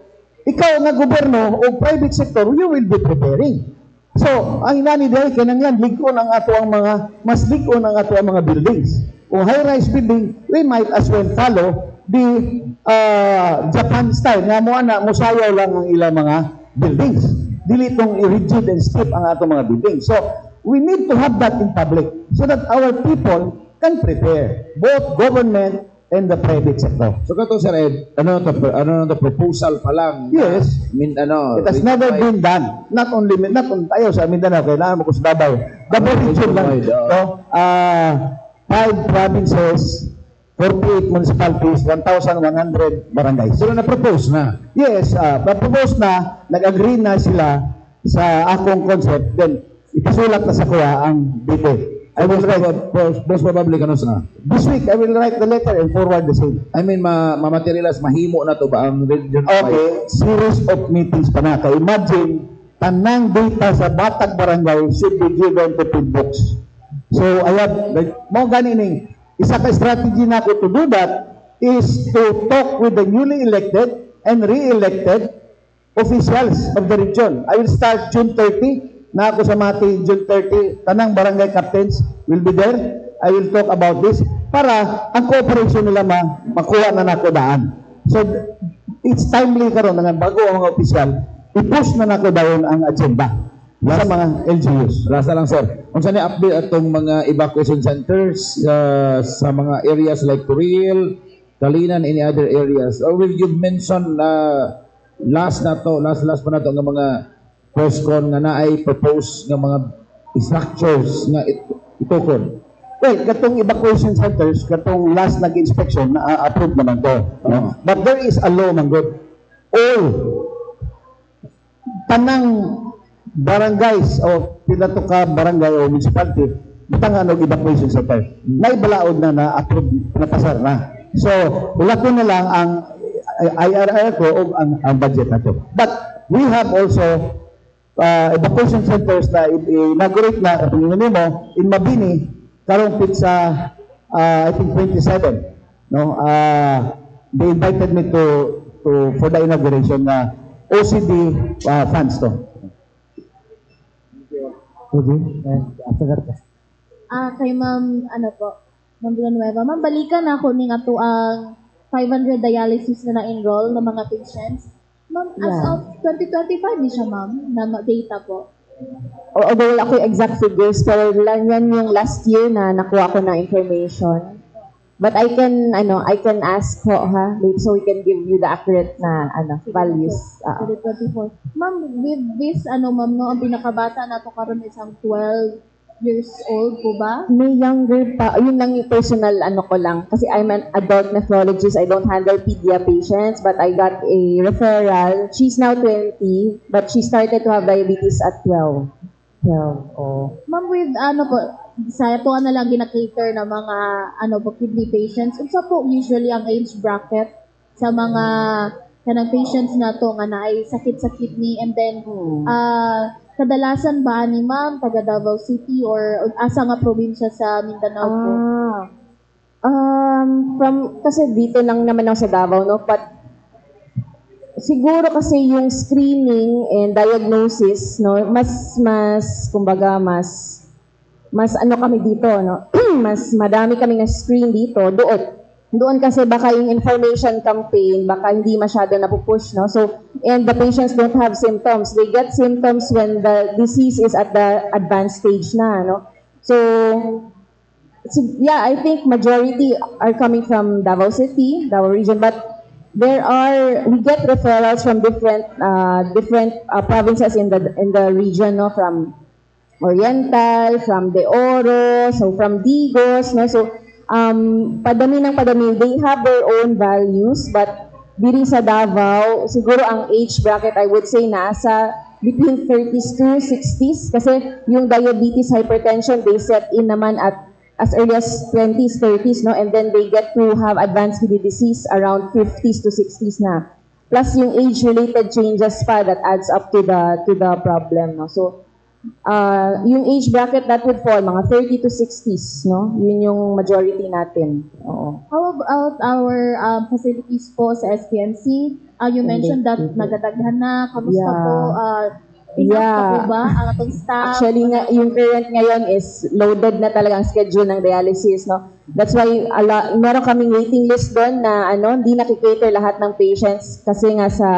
ikaw nga gobyerno o private sector, you will be preparing. So, ang inani dahil kinanglan, ligon ang ato ang mga, mas ligon ang ato ang mga buildings. O high-rise building, we might as well follow the Japan style. Nga mo ana, musayaw lang ang ilang mga buildings. Dili itong rigid and stiff ang ato mga buildings. So, we need to have that in public so that our people can prepare, both government and the private sector. So kato Sir Ed, ano to proposal pa lang? Yes. It has never been done. Not only tayo sa Mindanao, kailangan mo ko sa Davao. Davao region lang. So, 5 provinces, 48 municipalities, 1,100 barangays. Sila na-propose na? Yes, na-propose na, nag-agree na sila sa akong concept, then ipasulat na sa kuha ang detail. I will write, most probably kanos na? This week, I will write the letter and forward the same. I mean, ma-materialize, mahimo na to ba ang region? Okay, series of meetings pa na. Kaya imagine, tanang data sa Batag Barangay should be given to PhilBooks. So, I have, mo ganin isa ka strategy na ako to do that is to talk with the newly elected and re-elected officials of the region. I will start June 30. Na ako sa Mati, June 30, tanang barangay captains will be there. I will talk about this para ang cooperation nila makuha na nako daan. So, it's timely karon nga bago ang mga opisyal, i-push na nako dayon ang agenda sa mga LGUs. Rasa lang sir, kung saan i-update atong mga evacuation centers sa mga areas like Turil, Talinan, any other areas? Or will you mention last pa na to ng mga POSCON nga naay propose ng mga structures nga itukod? Well, katong evacuation centers, katong last nag-inspection, na-approve naman to. No? But there is a law man good. All tanang barangays o pila to ka barangay o municipality, butang ano evacuation center. May balaod na na-approve, napasar na. So, wala ko na lang ang IRR ko o ang budget na to. But we have also evacuation centers na inaugurate na katong mo in Mabini karong pizza I think 27 no they invited me to for the inauguration na OCD funds to. Kay Ma'am Ma'am Villanueva, Ma'am balikan ako ning ato ang 500 dialysis na na-enroll ng mga patients. Ma'am, as of 2025 di siya, ma'am, na data po. Although wala ko yung exact figures, pero lang yan yung last year na nakuha ko na information. But I can ask ho, so we can give you the accurate na values. 2024. Ma'am, with this, ma'am, no, ang pinakabata na to karon is ang 12 years old po ba? May younger pa. Yun lang yung personal ko lang. Kasi I'm an adult nephrologist. I don't handle pedia patients. But I got a referral. She's now 20. But she started to have diabetes at 12. Oh. Ma'am, with po, sa ito na lang gina-cater na mga kidney patients. Unsa po usually ang age bracket sa mga kanang patients na to nga naay sakit sa kidney, and then kadalasan ba ni ma'am taga Davao City or asa nga probinsya sa Mindanao po? Kasi dito lang naman ako sa Davao, no? But siguro kasi yung screening and diagnosis, no, mas kami dito, no? Mas madami kami na screen dito doon kasi baka yung information campaign baka hindi masyado napupush, no? So, and the patients don't have symptoms. They get symptoms when the disease is at the advanced stage na, no? So yeah, I think majority are coming from Davao City, Davao region, but we get referrals from different provinces in the region, no? From Oriental, from De Oro, so from Digos, no? So padami, they have their own values, but diri sa Davao, siguro ang age bracket I would say nasa between 30s to 60s kasi yung diabetes, hypertension, they set in naman at as early as 20s, 30s, no? And then they get to have advanced kidney disease around 50s to 60s na. Plus yung age-related changes pa that adds up to the problem, no? So yung age bracket that would fall, mga 30 to 60s, no? Yun yung majority natin. Oo. How about our facilities po sa SPMC? You mentioned that nagadaghan na. Kamusta Yeah. po? Enough na po Yeah. ba ang atong staff? Actually, nga, yung current ngayon is loaded na talaga ang schedule ng dialysis, no? That's why meron kaming waiting list doon na hindi nakikater lahat ng patients kasi nga sa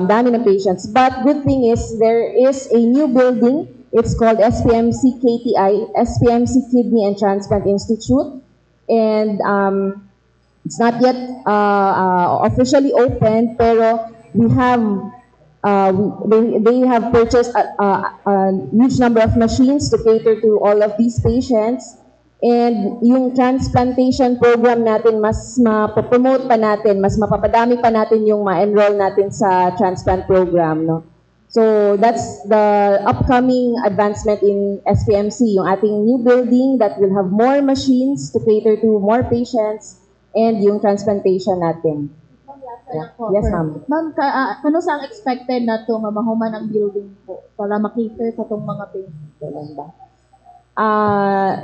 dami ng patients. But good thing is, there is a new building. It's called SPMC KTI, SPMC Kidney and Transplant Institute. And it's not yet officially open, pero we have they have purchased a huge number of machines to cater to all of these patients. And yung transplantation program natin, mas mapopromote pa natin, mas mapapadami pa natin yung ma-enroll natin sa transplant program, no? So that's the upcoming advancement in SPMC, yung ating new building that will have more machines to cater to more patients and yung transplantation natin. Yes, ma'am. Ma'am, kano sa ang expected na ito nga mahuman ang building po para makita sa itong mga patients?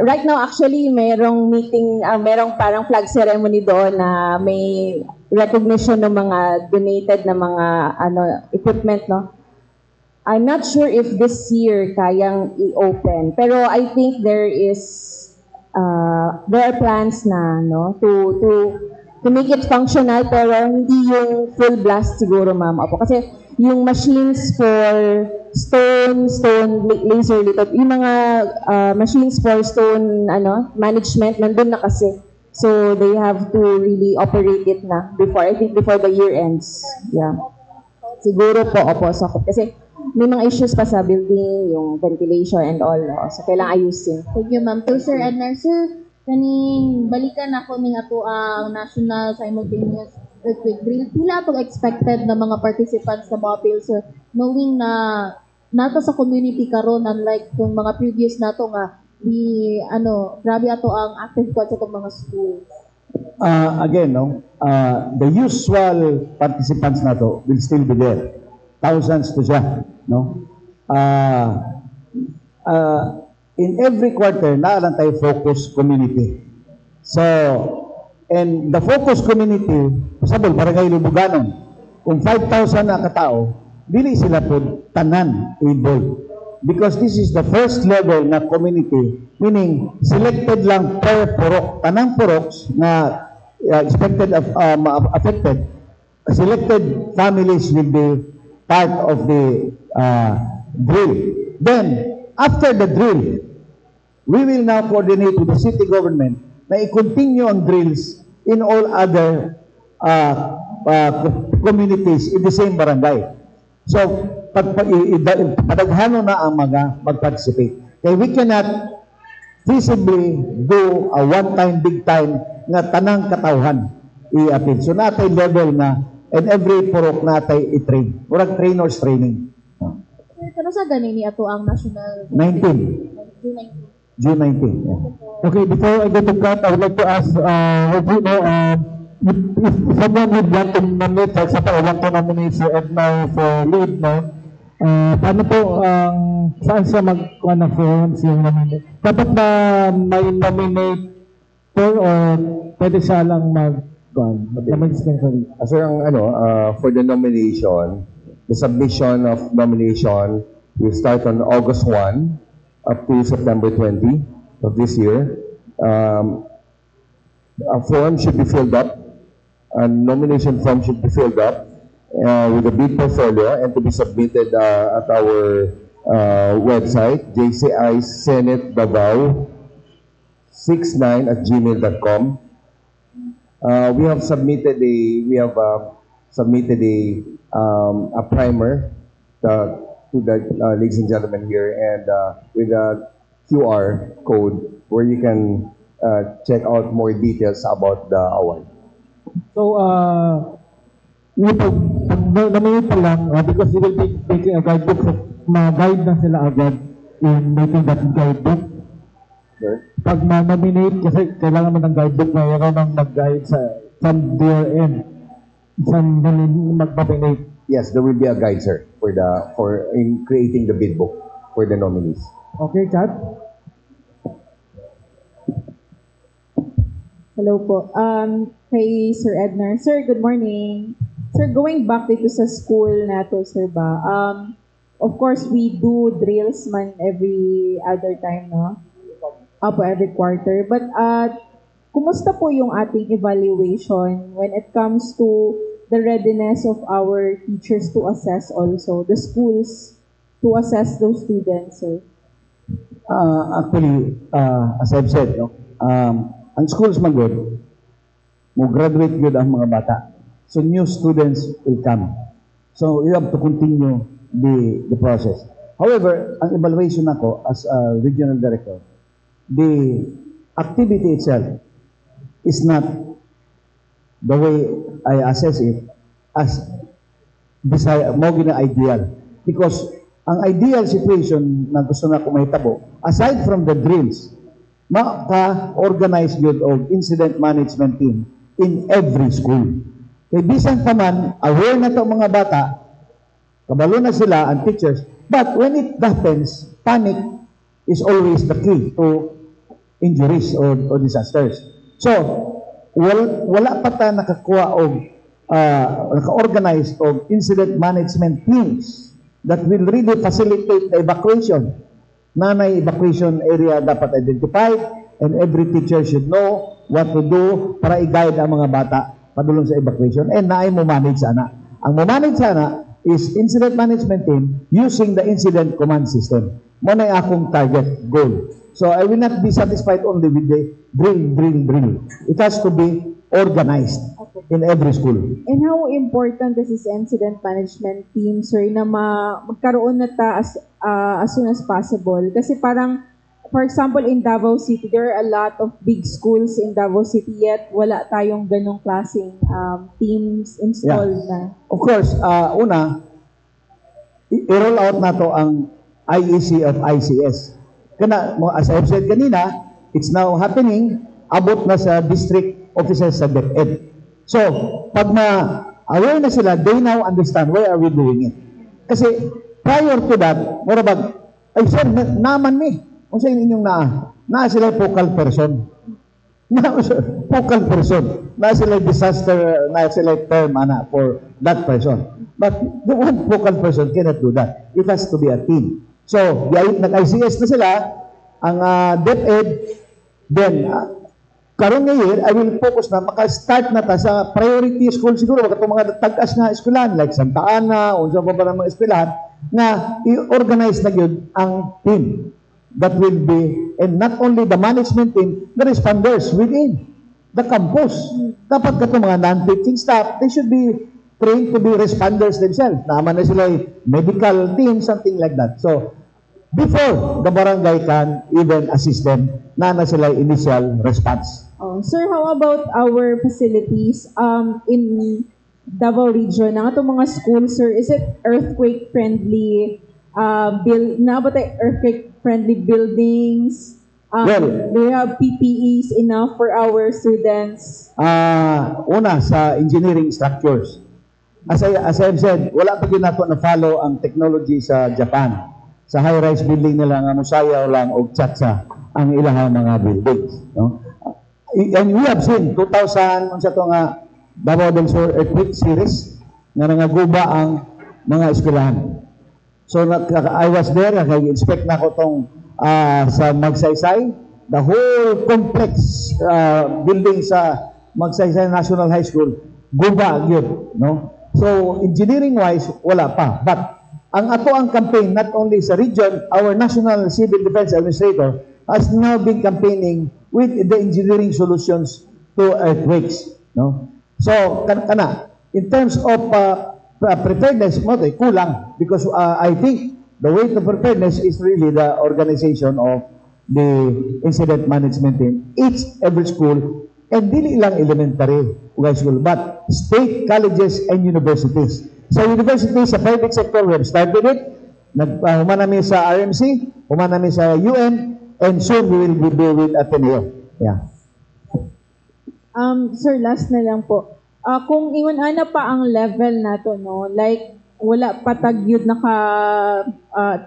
Right now, actually, merong meeting, merong parang flag ceremony doon na may recognition ng mga donated na mga equipment, no? I'm not sure if this year kayang i-open, pero I think there are plans na, no, to make it functional, pero hindi yung full blast siguro, ma'am. Opo, kasi yung machines for stone laser litho, yung mga machines for stone management nandun na kasi. So they have to really operate it na before the year ends. Yeah. Siguro po, opo, so, kasi may mga issues pa sa building, yung ventilation and all, no? So kailangan ayusin. Thank you, ma'am. To Sir Edner, sir, kaning balikan ako ning ato ang national simultaneous earthquake drill. Pila itong expected na mga participants sa MOPIL, sir, knowing na nato sa community karon, unlike itong mga previous nato nga grabe ato ang active squad sa itong mga schools. Again, the usual participants na to will still be there. Thousands to siya, no? In every quarter, naalang tayo focus community. So, and the focus community, sabol, barangay Lubuganon, kung 5,000 na katao, dili sila po tanan able. Because this is the first level na community, meaning selected lang per purok. Tanang puroks na expected affected, selected families will be part of the drill. Then, after the drill, we will now coordinate with the city government na i-continue ang drills in all other communities in the same barangay. So, padaghano na ang mga mag-participate. Kaya we cannot feasibly do a one-time, big-time nga tanang katawhan i-appeal. So, natay level na and every purok natay i-train. Murag trainers training. Kano sa ganin ni ato ang national 19. June 19. Yeah. Okay, before I go to Kat, I would like to ask, if someone would want to nominate, for example, I want to nominate si Edna for lead, no? Paano po, saan siya magkuha ng forms yung nominate? Dapat na may nominate or pwede siya lang mag-dispensary? Sir, for the nomination, the submission of nomination will start on August 1 up to September 20 of this year. A form should be filled up, a nomination form should be filled up with a bid portfolio and to be submitted at our website, jcisenetdavao69@gmail.com. We have submitted a primer to the ladies and gentlemen here, and with a QR code where you can check out more details about the award. So, yung pag-nominate pa lang, because you will be making a guidebook, so ma-guide na sila agad in making that guidebook. Sure. Pag ma-nominate, kasi kailangan mo ng guidebook na yun ang mag-guide from their end. Saan mag-nominate. Yes, there will be a guide, sir, for in creating the bid book. for the nominees. Okay, Chad? Hello po. Kay Sir Ednar. Sir, good morning. Sir, going back dito sa school na to, sir ba? Of course, we do drills man every other time, no? Apo, every quarter. But, kumusta po yung ating evaluation when it comes to the readiness of our teachers to assess also, the schools to assess those students, sir? Actually, as I've said, no, ang schools magod, mo graduate good ang mga bata. So new students will come. So you have to continue the process. However, ang evaluation ako as a regional director, the activity itself is not the way I assess it as desire, mo gina ideal. Because ang ideal situation na gusto na ko mahitabo, aside from the drills, maka-organize yun o incident management team in every school. Kaya bisan pa man, aware na ito mga bata, kabalo na sila ang teachers, but when it happens, panic is always the key to injuries or disasters. So, wala pa ta nakakuha o naka-organize o incident management teams that will really facilitate the evacuation. Nanay evacuation area dapat identified and every teacher should know what to do para i-guide ang mga bata padulong sa evacuation and naay mo manage sana. Ang mo manage sana is incident management team using the incident command system. Mo na akong target goal. So I will not be satisfied only with the drill. It has to be organized in every school. And how important is this incident management team, sir, na magkaroon na ta as soon as possible? Kasi parang, for example, in Davao City, there are a lot of big schools in Davao City, yet wala tayong ganong klaseng teams installed na. Of course, una, i-roll out na to ang IEC of ICS. Kana, as I've said kanina, it's now happening, abot na sa district officers sa DepEd. So, pag ma-aware na sila, they now understand why are we doing it. Kasi, prior to that, morabag, ay sir, naman ni. Kung saan inyong naa sila focal person. Focal person. Na sila disaster, na sila term for that person. But the one focal person cannot do that. It has to be a team. So, nag-ICS na sila, ang DepEd, then, karon nga year, I will focus na, maka-start na ta sa priority school siguro, katong mga tag-as na eskwelahan, like Santa Ana, o sa pa ng mga eskwelahan, na i-organize na yun ang team that will be, and not only the management team, the responders within the campus. Dapat katong mga non-teaching staff, they should be trained to be responders themselves. Naman na sila medical team, something like that. So, before the barangay can even assist them, na sila initial response. Oh, sir, how about our facilities in Davao region? Ang atong mga schools, sir, is it earthquake-friendly earthquake-friendly buildings? Do we have PPEs enough for our students? Una, sa engineering structures. As I've said, wala pa din nato na-follow ang technology sa Japan. Sa high-rise building nila nga musayaw lang o tsatsa ang ilang mga buildings. No? And we have seen 2000 sa ito nga Davao del Sur earthquake series nga nangaguba ang mga eskwelahan. So I was there, nag-inspect na ko tong sa Magsaysay, the whole complex building sa Magsaysay National High School, guba yun. No? So engineering-wise, wala pa. But ang ato ang campaign, not only sa region, our National Civil Defense Administrator has now been campaigning with the engineering solutions to earthquakes. No? So, in terms of preparedness, kulang. Because I think the way to preparedness is really the organization of the incident management team. Every school, and dili lang elementary school, but state colleges and universities. Sa universities, sa private sector, we have started it. Humanami sa RMC, humanami sa UN, and soon we will be with Ateneo. Yeah. Sir, last na lang po. Kung iwan-ana pa ang level na to, no? Like, wala patag yun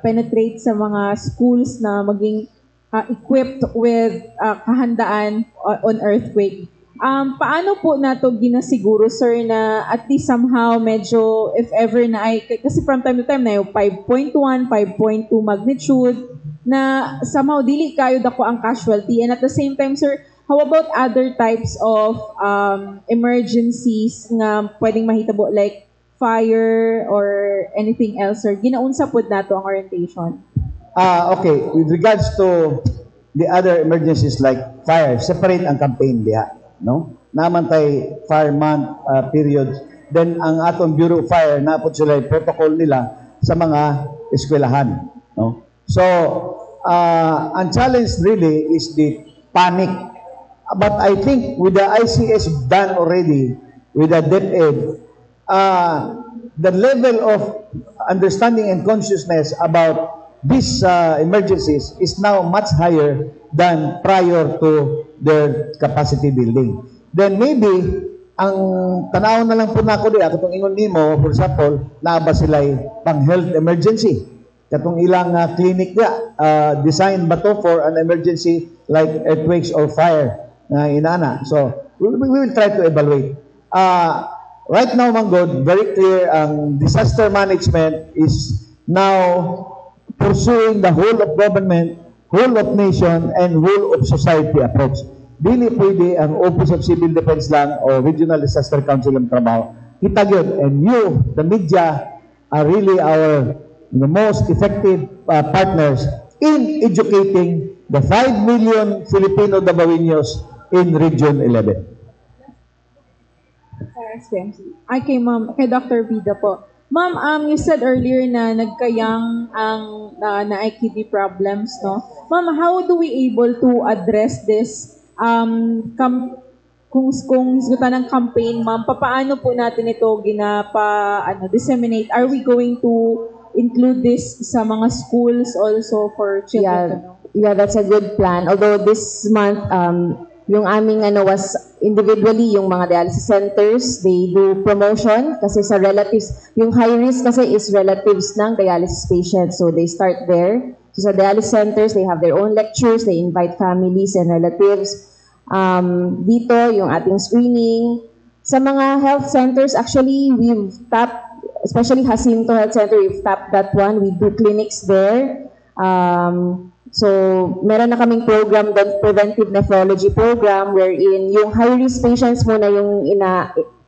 penetrate sa mga schools na maging equipped with kahandaan on earthquake. Paano po nato ginasiguro, sir, na at least somehow medyo, if ever na ay, kasi from time to time na yung 5.1, 5.2 magnitude, na somehow dili kayo dako ang casualty. And at the same time, sir, how about other types of emergencies nga pwedeng mahitabo, like fire or anything else, sir? Ginaunsa po nato ang orientation. Okay, with regards to the other emergencies like fire, separate ang campaign diha, no? Naman tay fire month period. Then ang atong Bureau of Fire napod sila yung protocol nila sa mga eskwelahan, no? So, ang challenge really is the panic. But I think with the ICS done already, with the DepEd, the level of understanding and consciousness about these emergencies is now much higher than prior to their capacity building. Then maybe, ang tanaw na lang po na ako di, katong ingon nimo, for example, naaba sila'y pang-health emergency. Katong ilang clinic niya, designed ba to for an emergency like earthquakes or fire na inana. So, we will try to evaluate. Right now, Manggod, very clear, ang disaster management is now pursuing the whole of government, whole of nation, and whole of society approach. Dili pwede ang Office of Civil Defense lang o Regional Disaster Council ang trabaho. Kita yun. And you, the media, are really the most effective partners in educating the 5 million Filipino Davaoenos in Region 11. Ay, kay Dr. Vida po. Ma'am, you said earlier na nagkayang ang na kidney problems, no? Ma'am, how do we able to address this? Kung hisgutan ng campaign, ma'am, paano po natin ito disseminate? Are we going to include this sa mga schools also for children? Yeah, that's a good plan. Although this month, yung aming was individually yung mga dialysis centers, they do promotion kasi sa relatives, yung high risk kasi is relatives ng dialysis patients, so they start there. So sa dialysis centers, they have their own lectures, they invite families and relatives. Dito yung ating screening. Sa mga health centers, actually we've tapped, especially Jacinto Health Center, we've tapped that one. We do clinics there. So, meron na kaming program doon, preventive nephrology program, wherein yung high-risk patients muna yung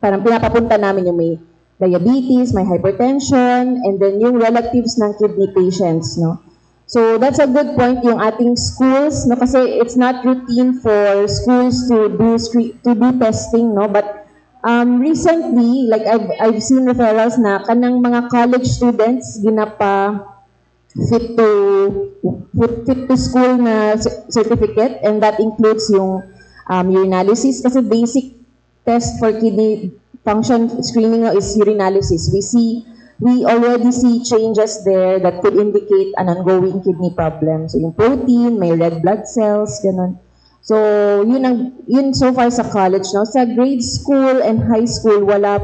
parang pinapapunta namin yung may diabetes, may hypertension, and then yung relatives ng kidney patients, no? So, that's a good point, yung ating schools, no? Kasi it's not routine for schools to do testing, no? But recently, like I've seen referrals na kanang mga college students, ginapa fit to school na certificate, and that includes yung urinalysis kasi basic test for kidney function screening is urinalysis. We already see changes there that could indicate an ongoing kidney problem. So yung protein, may red blood cells, ganun. So yun so far sa college, no? Sa grade school and high school wala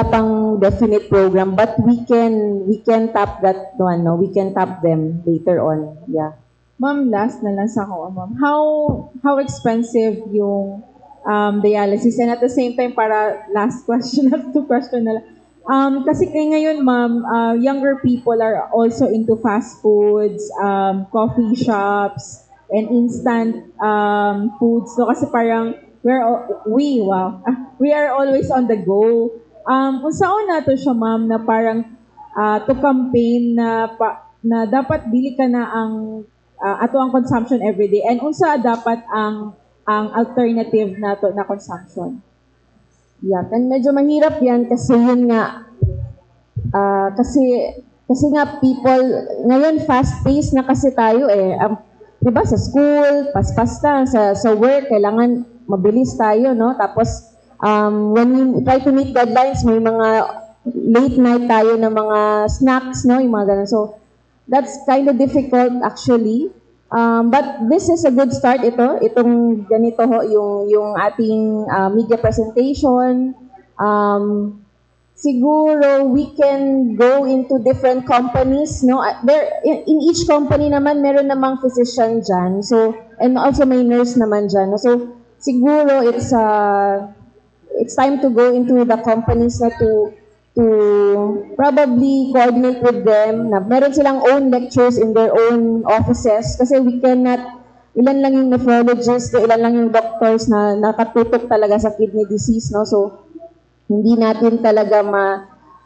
pang definite program, but we can tap that one, no? We can tap them later on. Yeah. Ma'am, last na lang sa ako, ma'am. How expensive yung dialysis? And at the same time, para last question, two question na lang. Kasi ngayon, ma'am, younger people are also into fast foods, coffee shops, and instant foods. So kasi parang we are always on the go. Unsaon nato siya, ma'am, na parang to campaign na dapat dili ka na ang ato ang consumption everyday, and unsa dapat ang alternative nato na consumption? Yeah, and medyo mahirap yan kasi yun nga kasi nga people ngayon fast-paced na kasi tayo diba sa school, paspas na sa work, kailangan mabilis tayo, no? Tapos when you try to meet deadlines, may mga late night tayo na mga snacks, no? Yung mga ganun. So, that's kind of difficult actually. But this is a good start itong ganito yung ating media presentation. siguro we can go into different companies, no? In each company naman, meron namang physician dyan. So, and also may nurse naman dyan. So, siguro it's time to go into the companies na to probably coordinate with them na meron silang own lectures in their own offices kasi we cannot, ilan lang yung nephrologists, ilan lang yung doctors na nakatutok talaga sa kidney disease, no? So, hindi natin talaga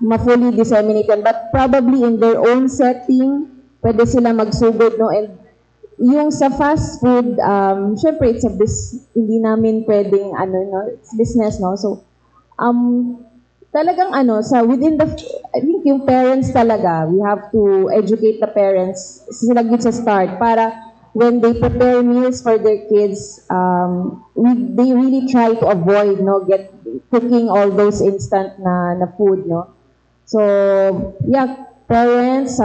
ma-fully disseminate yan. But probably in their own setting, pwede sila magsugod, no? And yung sa fast food, syempre, hindi namin pwedeng, no? It's business, no? So, talagang within I think yung parents talaga, we have to educate the parents, sila good sa start, para when they prepare meals for their kids, they really try to avoid, no, cooking all those instant na food, no. So, yeah, parents,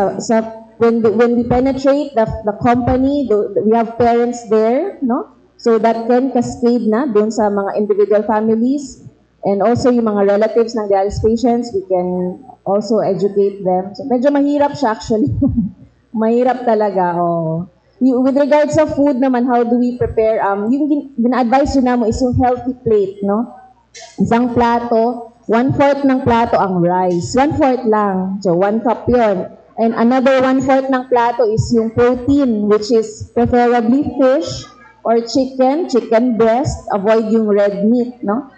when we penetrate the company, we have parents there, no, so that can cascade na dun sa mga individual families. And also yung mga relatives ng dialysis patients, we can also educate them. So medyo mahirap siya actually. Mahirap talaga. Oh. With regards sa food naman, how do we prepare? Yung gina-advise yun namin is yung healthy plate, no? Isang plato, 1/4 ng plato ang rice. 1/4 lang. So 1 cup yun. And another 1/4 ng plato is yung protein, which is preferably fish or chicken breast. Avoid yung red meat, no?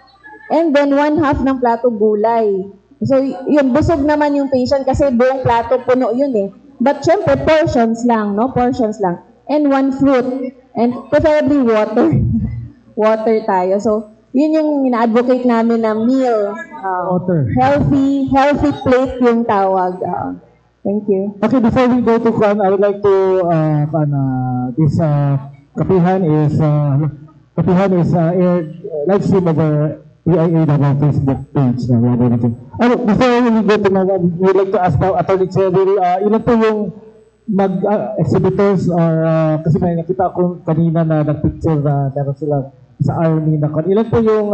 And then 1/2 ng plato gulay. So, yun, busog naman yung patient kasi buong plato puno yun eh. But syempre, portions lang, no? Portions lang. And 1 fruit. And preferably water. Water tayo. So, yun yung ina-advocate namin na meal. Water. Healthy plate yung tawag. Thank you. Okay, before we go to Kwan, I would like to, this Kapihan is aired live stream over PIA na Facebook page na wala natin. Before we go to Nawa, we'd like to ask now, Attorney Cheryl, ilan po yung exhibitors or kasi may nakita ko kanina na nag-picture na meron sila sa army na ilan po yung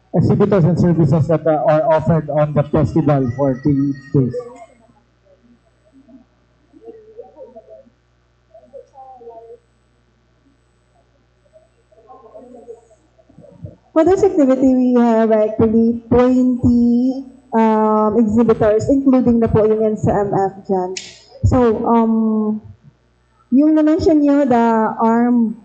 exhibitors and services that are offered on the festival for 3 days? For this activity, we have actually 20 exhibitors, including na po yung NCMF dyan. So, yung na-mention nyo, the ARM,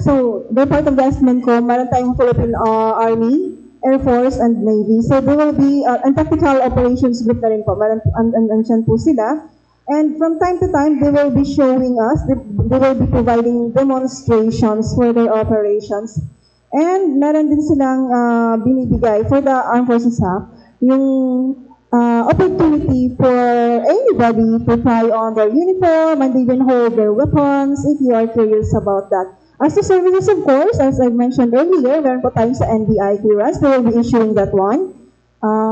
so, they're part of the SMENCO, meron tayong Philippine Army, Air Force, and Navy. So, there will be, and tactical operations group na rin po, meron andyan po sila. And from time to time, they will be showing us, they will be providing demonstrations for their operations. And meron din silang binibigay for the armed forces yung opportunity for anybody to try on their uniform and even hold their weapons if you are curious about that. As to services, of course, as I mentioned earlier, meron po tayo sa NBI clearance, they will be issuing that one.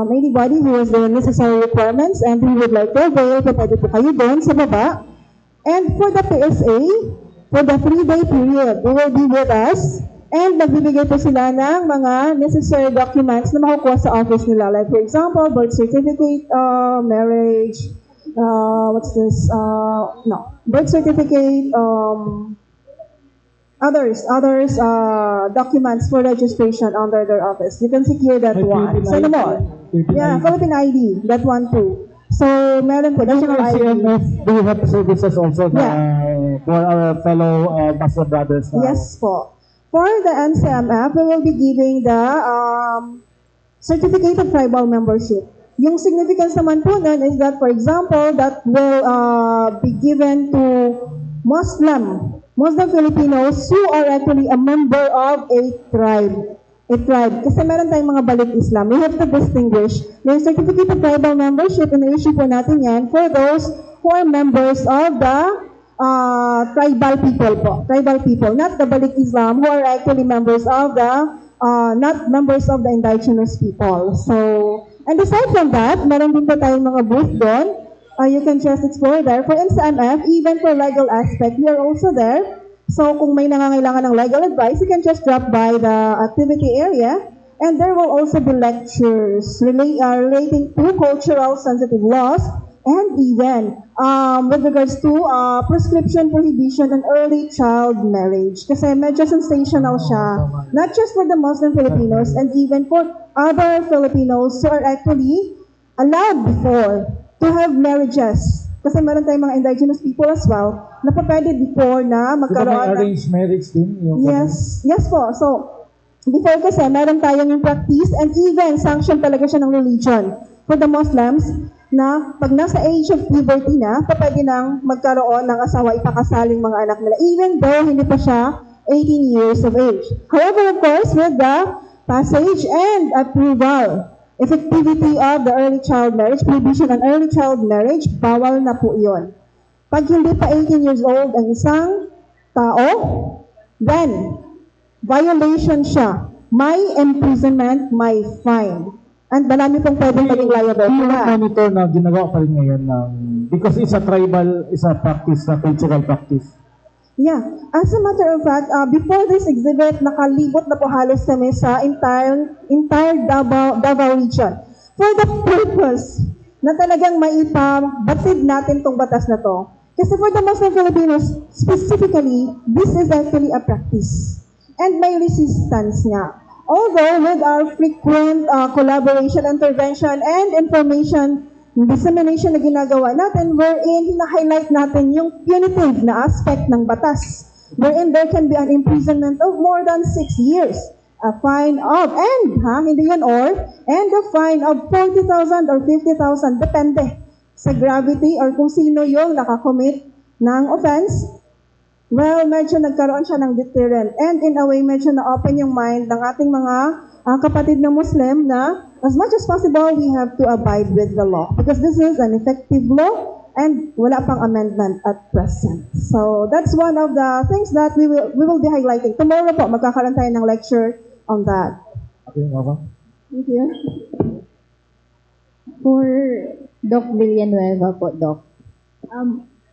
Anybody who has the necessary requirements and who would like to avail, pwede po kayo doon sa baba. And for the PSA, for the 3-day period, they will be with us. And nagbibigay po sila ng mga necessary documents na makukuha sa office nila. Like for example, birth certificate, marriage, birth certificate, others documents for registration under their office. You can secure that one. Send them all. Yeah, Philippine ID, that one too. So, meron po, national ID. Do you have services also for our fellow Muslim brothers? Yes po. For the NCMF, we will be giving the certificate of tribal membership. Yung significance naman po nun is that, for example, that will be given to Muslim Filipinos who are actually a member of a tribe. Kasi meron tayong mga balik Islam. We have to distinguish. Yung certificate of tribal membership, ina-issue po natin yan for those who are members of the tribal people po. Tribal people, not the Balik Islam, who are actually members of the, not members of the indigenous people. So, and aside from that, meron din po tayong mga booth doon. You can just explore there. For NCMF, even for legal aspect, we are also there. So, kung may nangangailangan ng legal advice, you can just drop by the activity area And there will also be lectures relating to cultural sensitive laws and even with regards to prescription prohibition and early child marriage. Kasi medyo sensational siya. Not just for the Muslim Filipinos and even for other Filipinos who are actually allowed before to have marriages. Kasi meron tayong mga indigenous people as well na pwede before na magkaroon ng arranged marriage din? Yes po. So, before kasi, meron tayong yung practice and even sanction talaga siya ng religion for the Muslims na pag nasa age of puberty na, pwede nang magkaroon ng asawa, ipakasaling mga anak nila, even though hindi pa siya 18 years of age. However, of course, with the passage and approval, effectivity of the early child marriage, prohibition on early child marriage, bawal na po yun. Pag hindi pa 18 years old ang isang tao, then violation siya. May imprisonment, may fine. And marami pong pwedeng maging liable. Monitor na ginagawa pa rin ngayon because it's a tribal, it's a practice, na cultural practice. Yeah. As a matter of fact, before this exhibit, nakalibot na po halos kami sa entire Davao region. For the purpose na talagang maipabatid natin tong batas na to. Kasi for the Muslim Filipinos, specifically, this is actually a practice. And may resistance nga. Although with our frequent collaboration, intervention, and information dissemination na ginagawa natin, wherein hina-highlight natin yung punitive na aspect ng batas, wherein there can be an imprisonment of more than 6 years, a fine of, hindi yun and a fine of 40,000 or 50,000, depende sa gravity or kung sino yung nakakommit ng offense. Well, medyo nagkaroon siya ng deterrent and in a way, medyo na-open yung mind ng ating mga kapatid na Muslim na as much as possible, we have to abide with the law because this is an effective law and wala pang amendment at present. So, that's one of the things that we will be highlighting. Tomorrow po, magkakaroon tayo ng lecture on that. Okay, Mama. Thank you. For Doc Villanueva po, Doc.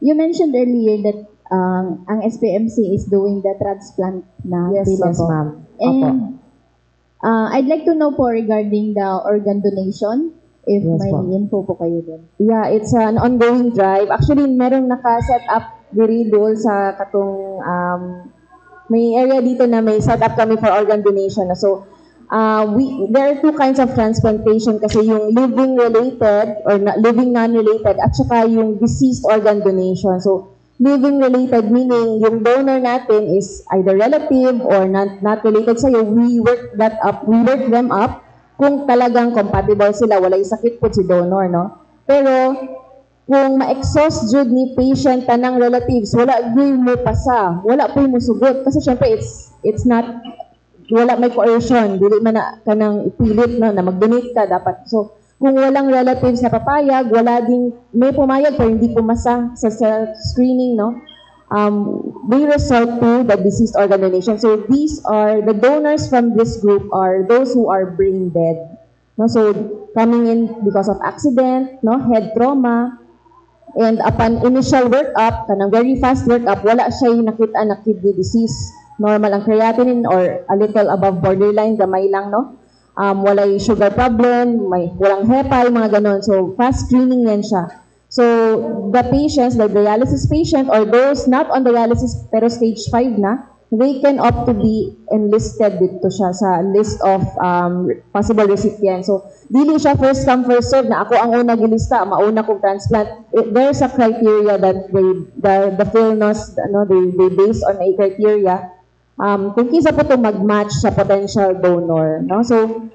You mentioned earlier that ang SPMC is doing the transplant na, Yes, diba yes, po? ma'am. And I'd like to know po regarding the organ donation, if Yes, may ma'am. info po kayo din. Yeah, it's an ongoing drive. Actually, merong naka-set up diri doon sa katong may area dito na may set up kami for organ donation. So, there are two kinds of transplantation kasi yung living related or living non-related at saka yung deceased organ donation. So, living related meaning yung donor natin is either relative or not related sa'yo. We work them up kung talagang compatible sila, walay sakit po si donor, no? Pero kung ma-exhaust jud ni patient tanang relatives, wala gyud mo pasa, wala po mo sugot kasi syempre it's not, wala may coercion, dili man na kanang ipilit na mag-donate ka dapat. So kung walang relatives na papayag, wala ding, may pumayag pero hindi pumasa sa screening, no? We resort to the deceased organ donation. So these are, the donors from this group are those who are brain dead. No? So coming in because of accident, no, head trauma, and upon initial workup, kanang very fast workup, wala siya yung nakita na kidney disease. Normal ang creatinine or a little above borderline, gamay lang, no? Walay sugar problem, walang hepa, mga ganon. So, fast screening yan siya. So, the patients, the dialysis patient, or those not on dialysis pero stage 5 na, they can opt to be enlisted dito siya sa list of possible recipients. So, dili siya first come, first serve na ako ang una gilista, mauna kong transplant. There's a criteria that the PhilNos, they based on a criteria kung kisa po ito mag-match sa potential donor. No? So,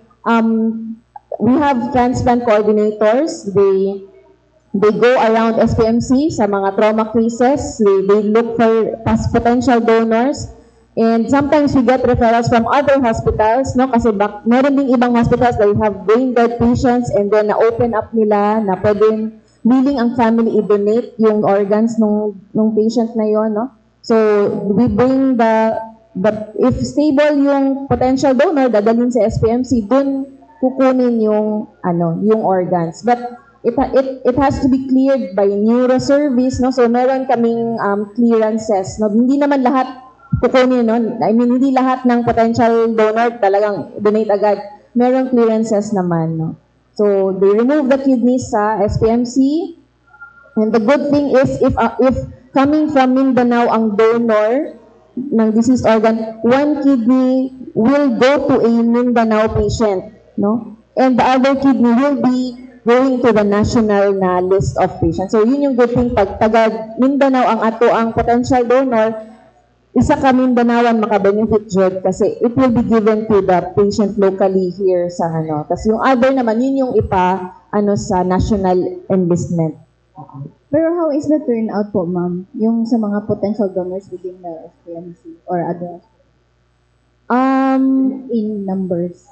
we have transplant coordinators. They go around SPMC sa mga trauma cases. They look for potential donors. And sometimes we get referrals from other hospitals, no? Kasi meron ding ibang hospitals that have brain dead patients and then na-open up nila na pwedeng willing ang family i-donate yung organs nung patient na yon, no? So, we bring but if stable yung potential donor, dadalhin sa SPMC, dun kukunin yung organs. But it has to be cleared by neuroservice, no? So meron kaming clearances, no? Hindi naman lahat kukunin, no? I mean, hindi lahat ng potential donor talagang donate agad. merong clearances naman, no? So, they remove the kidneys sa SPMC. And the good thing is, if coming from Mindanao ang donor ng deceased organ, one kidney will go to a Mindanao patient, no? And the other kidney will be going to the national na list of patients. So, yun yung good thing. Pag taga Mindanao ang ato ang potential donor, isa ka Mindanaoan makabenefit jud kasi it will be given to the patient locally here sa ano. Tapos yung other naman, yun yung sa national enlistment. Pero how is the turnout po, ma'am? Yung sa mga potential donors within the SPMC or other? In numbers.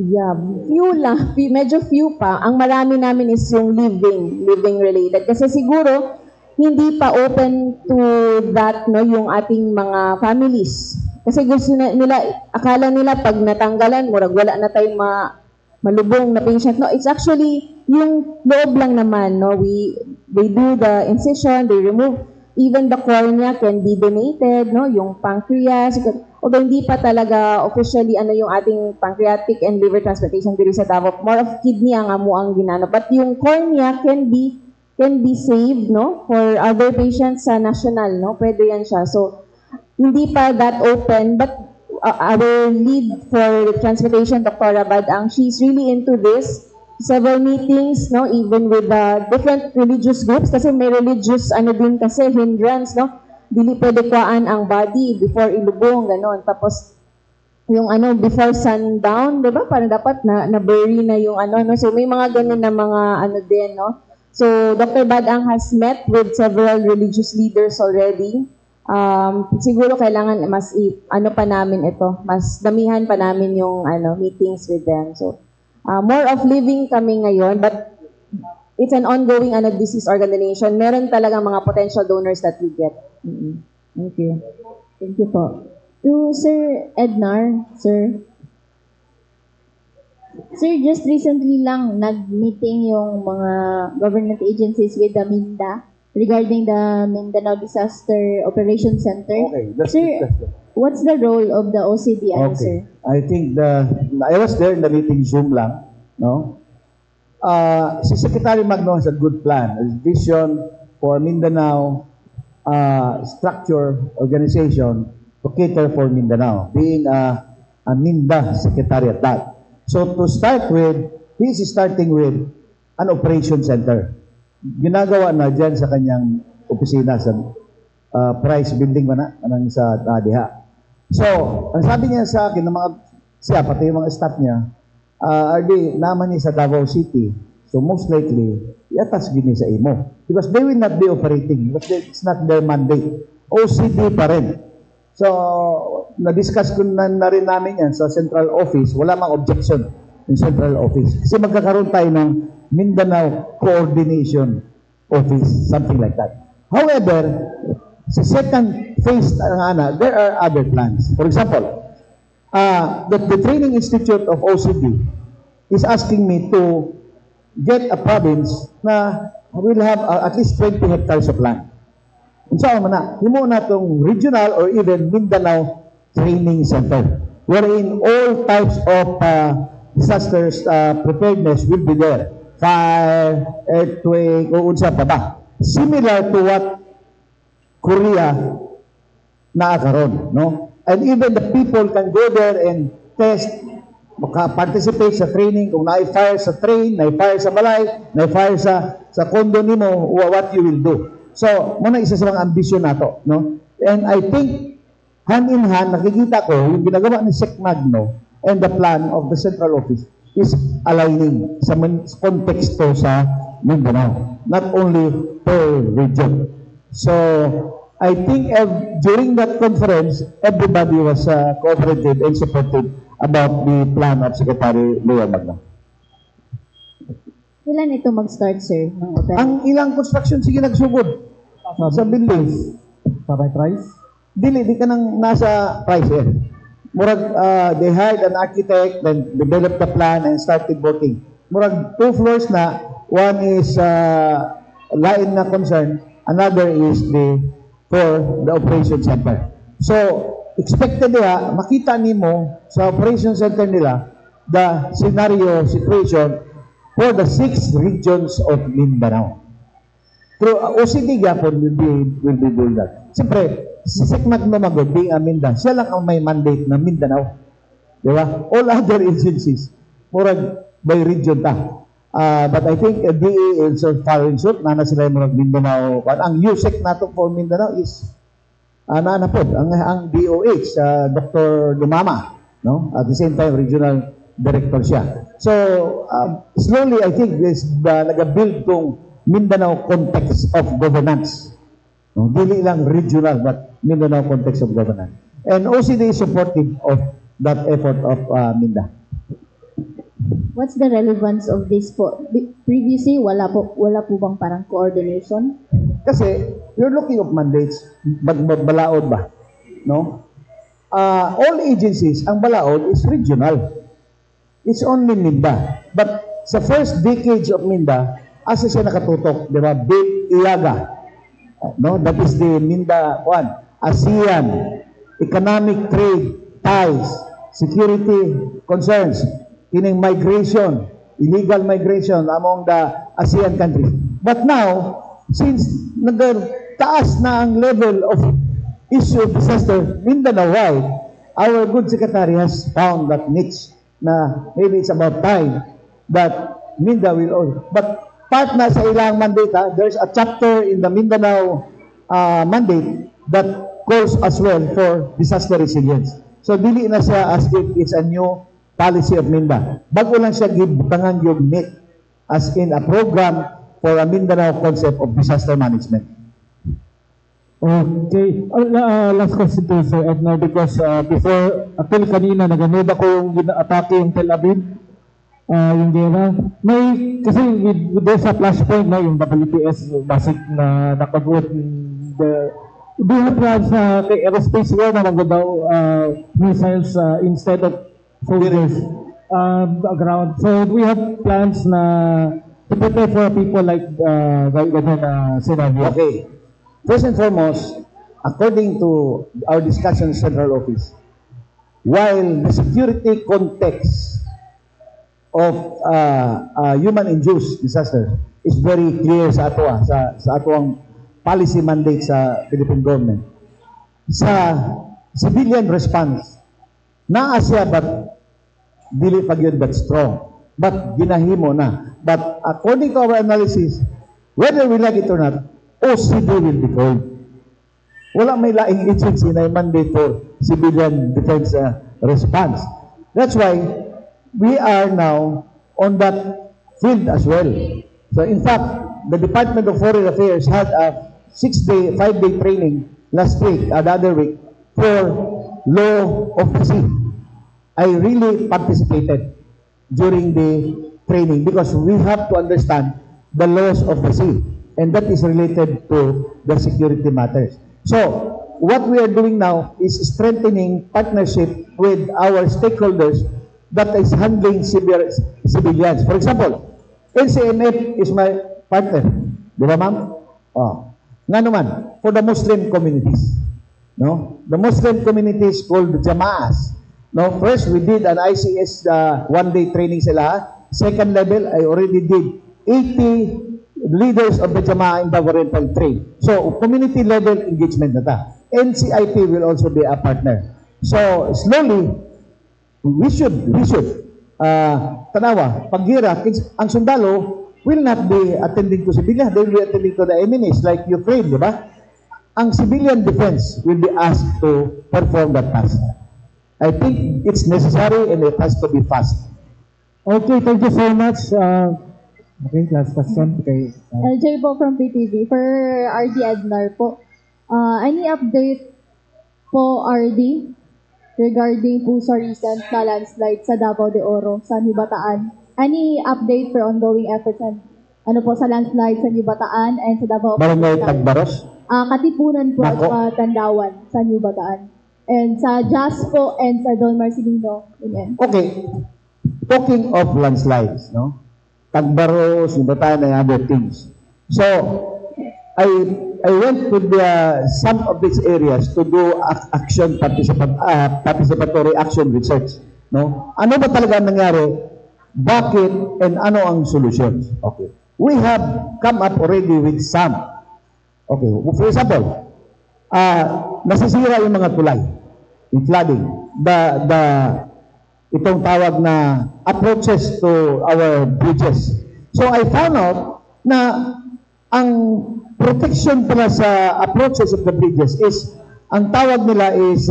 Yeah, few lang. Medyo few pa. Ang marami namin is yung living related. Kasi siguro, hindi pa open to that, no, yung ating mga families. Kasi gusto nila, akala nila pag natanggalan, murag wala na tayong malubong na patient. No, it's actually yung loob lang naman, no. They do the incision, they remove, even the cornea can be donated, no, yung pancreas. Although hindi pa talaga officially yung ating pancreatic and liver transplantation dito sa Davao. More of kidney ang amo ang ginano. But yung cornea can be saved, no, for other patients sa national, no, pwede yan siya. So, hindi pa that open, but our lead for transportation, Dr. Badang, she's really into this. Several meetings, no, even with different religious groups, kasi may religious, din kasi, hindrance, no, dili pwede kuhaan ang body before ilubong, ganon. Tapos, yung before sundown, di ba, parang dapat na-bury na yung no, so may mga ganon na mga din, no. So, Dr. Badang has met with several religious leaders already. Siguro kailangan mas pa namin ito, mas damihan pa namin yung meetings with them. So, more of living kami ngayon, but it's an ongoing disease organization. Meron talagang mga potential donors that we get. Thank you. Thank you po. To Sir Ednar, sir. Sir, just recently lang nag-meeting yung mga government agencies with the MINDA regarding the Mindanao Disaster Operations Center. Okay, sir, what's the role of the OCD, sir? I think I was there in the meeting, Zoom lang, no? Si Secretary Magno has a good plan, a vision for Mindanao structure organization to cater for Mindanao, being a MINDA secretary at that. So to start with, he is starting with an operation center. Ginagawa na dyan sa kanyang opisina sa Price Building ba na? Anong sa diha. So, ang sabi niya sa akin, siya, pati yung mga staff niya, naman niya sa Davao City. So most likely, iatas gini sa imo. Because they will not be operating. Because it's not their mandate. OCD pa rin. So, na-discuss ko na rin namin yan sa central office. Wala mang objection in central office. Kasi magkakaroon tayo ng Mindanao Coordination Office, something like that. However, sa second phase, there are other plans. For example, the Training Institute of OCD is asking me to get a province na will have at least 20 hectares of land. Unsa man na, himo na tong regional or even Mindanao Training Center, wherein all types of disasters preparedness will be there. Fire, earthquake, o unsa pa ba. Similar to what Korea naakaroon, no? And even the people can go there and test, maka-participate sa training, kung na-fire sa train, na-fire sa balay, na-fire sa condo nimo, what you will do. So, muna isa sa mga ambisyon nato, no? And I think, hand in hand, nakikita ko, yung ginagawa ni Sec Magno and the plan of the central office is aligning sa konteksto sa Mindanao, not only per region. So, I think during that conference, everybody was cooperative and supportive about the plan of Secretary Leo Magno. Kailan ito mag-start, sir? Ang ilang construction, sige nagsugod sa buildings. Sabay price? Di ka nang nasa price eh. Murag, they hired an architect, then developed the plan and started working. Murag, 2 floors na, one is lain na concern, another is for the operation center. So, expected makita nimo sa operation center nila, the scenario situation for the 6 regions of Mindanao. Through OCD gapon will be doing that. Siyempre, si Secmac Nomagod, being a Mindanao, siya lang ang may mandate na Mindanao. Di ba? All other agencies, murag by region ta. But I think DA is following suit, nana sila yung murag Mindanao. Ang USEC nato for Mindanao is ang DOH, Dr. Dumama, no? At the same time, regional director siya. So, slowly, I think, nag-build tong Mindanao context of governance. No? Dili lang regional, but Mindanao context of governance. And OCD is supportive of that effort of Minda. What's the relevance of this po? Previously, wala po bang parang coordination? Kasi, you're looking of mandates, balaod ba? No? All agencies, ang balaod is regional. It's only Minda. But sa first decades of Minda, asa siya nakatutok, di ba? Big Ilaga. No? That is the Minda, ASEAN, economic trade, ties, security concerns, ining migration, illegal migration among the ASEAN countries. But now, since nagtaas na ang level of issue of disaster Mindanao-wide, our good secretary has found that niche na maybe it's about time that Minda will all. But part na sa ilang mandate, there's a chapter in the Mindanao mandate that calls as well for disaster resilience. So dili na siya as if it's a new policy of Minda. Bago lang siya gibutangan yung NIT as in a program for a Mindanao concept of disaster management. Okay. Last question to Sir Edna because before, actually kanina naganood ako yung atake yung Tel Aviv, yung gera. Kasi there's a flashpoint na yung WPS basic na nakabuot do you have plans kay aerospace war na daw missiles instead of soldiers ground. So we have plans na to prepare for people like ganun scenario. Okay. First and foremost, according to our discussion in Central Office, while the security context of human-induced disaster is very clear sa atuang policy mandate sa Philippine government, sa civilian response, naa siya but dili pa yun but strong. But ginahimo na. But according to our analysis, whether we like it or not, OCD will be called. Wala may laing agency na mandate for civilian defense response. That's why we are now on that field as well. So in fact, the Department of Foreign Affairs had a 5-day training last week, the other week, for law of the sea. I really participated during the training because we have to understand the laws of the sea. And that is related to the security matters. So, what we are doing now is strengthening partnership with our stakeholders that is handling civilians. For example, NCMF is my partner. Di ba, ma'am? Nga naman, for the Muslim communities. No? The Muslim communities called Jamaas. No? First, we did an ICS one-day training sila. Second level, I already did 80 leaders of the Jamaah in the Oriental Trade. So, community level engagement na ta. NCIP will also be a partner. So, slowly, we should tanawa, paghira, ang sundalo will not be attending to civilian, they will be attending to the enemies like Ukraine, di ba? Ang civilian defense will be asked to perform that task. I think it's necessary and it has to be fast. Okay, thank you so much. Okay, last question. Okay. LJ po from PTV. For RD Ednar po, any update po RD regarding po sa recent na landslide sa Davao de Oro, sa New Bataan? Any update for ongoing efforts and po sa landslide sa New Bataan and sa Davao? Barangay Tagbaros? Katipunan po at Tandawan sa New Bataan. And sa JAS po and sa Don Marcelino. Okay. Talking of landslides, no? Tagbaros, New Bataan, and other things. So, I went to some of these areas to do participatory action research. No? Ano ba talaga ang nangyari? Bakit and ano ang solutions? Okay. We have come up already with some. Okay. For example, nasisira yung mga tulay, yung flooding, itong tawag na approaches to our bridges. So I found out na ang protection pala sa approaches of the bridges is, ang tawag nila is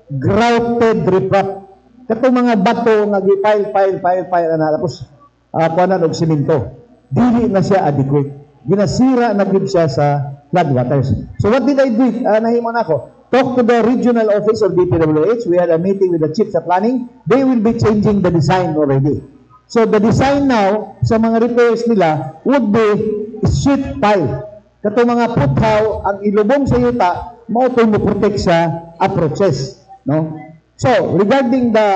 grouted riprap. Katong mga bato nga gipile na tapos kuanan og semento. Dili na siya adequate. Ginasira na gid siya sa floodwaters. So what did I do? Nahimo na ako. Talk to the regional office of DPWH. We had a meeting with the chiefs of planning. They will be changing the design already. So the design now sa mga repairs nila would be sheet pile. Katong mga puthaw ang ilubong sa yuta mao to mo protect sa approaches, no? So regarding the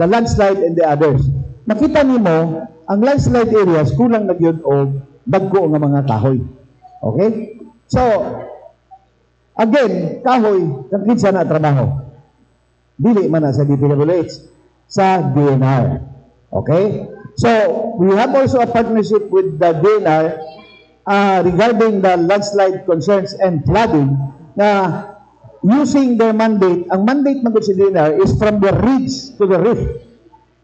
landslide and the others, makita nimo ang landslide areas kulang na gyud og dagko nga mga kahoy. Okay? So again, kahoy kang kinsa na trabaho. Dili man na sa DPWH, sa DNR. Okay? So we have also a partnership with the DNR regarding the landslide concerns and flooding na using their mandate. Ang mandate ng DNR is from the ridge to the rift.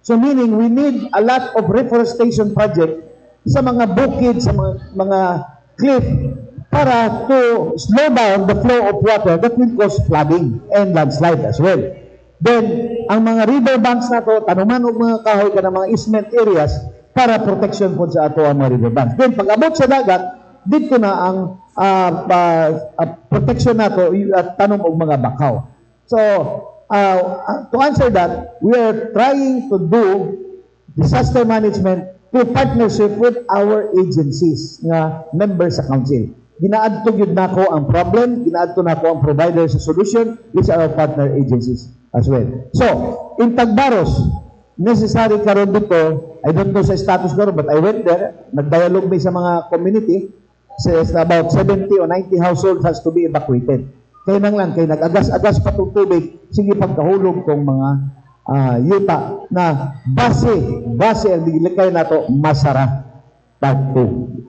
So meaning we need a lot of reforestation project sa mga bukid, sa mga cliff para to slow down the flow of water that will cause flooding and landslide as well. Then, ang mga river banks na to, tanuman og mga kahoy ka ng mga easement areas para protection po sa ato ang mga river banks. Then, pag abot sa dagat, dito na ang protection nato at tanom og mga bakaw. So, to answer that, we are trying to do disaster management through partnership with our agencies nga members sa council. Ginaadto gyud nako ang problem, ginaadto nako ang provider sa solution, which are our partner agencies as well. So, in Tagbaros, necessary karon dito, I don't know sa status karon, but I went there, nagdialogue may sa mga community, says about 70 or 90 households has to be evacuated. Kaya nang lang, kaya nag-agas-agas pa itong tubig, sige pagkahulog tong mga yuta na base ang digilikay na to, Masara Part 2.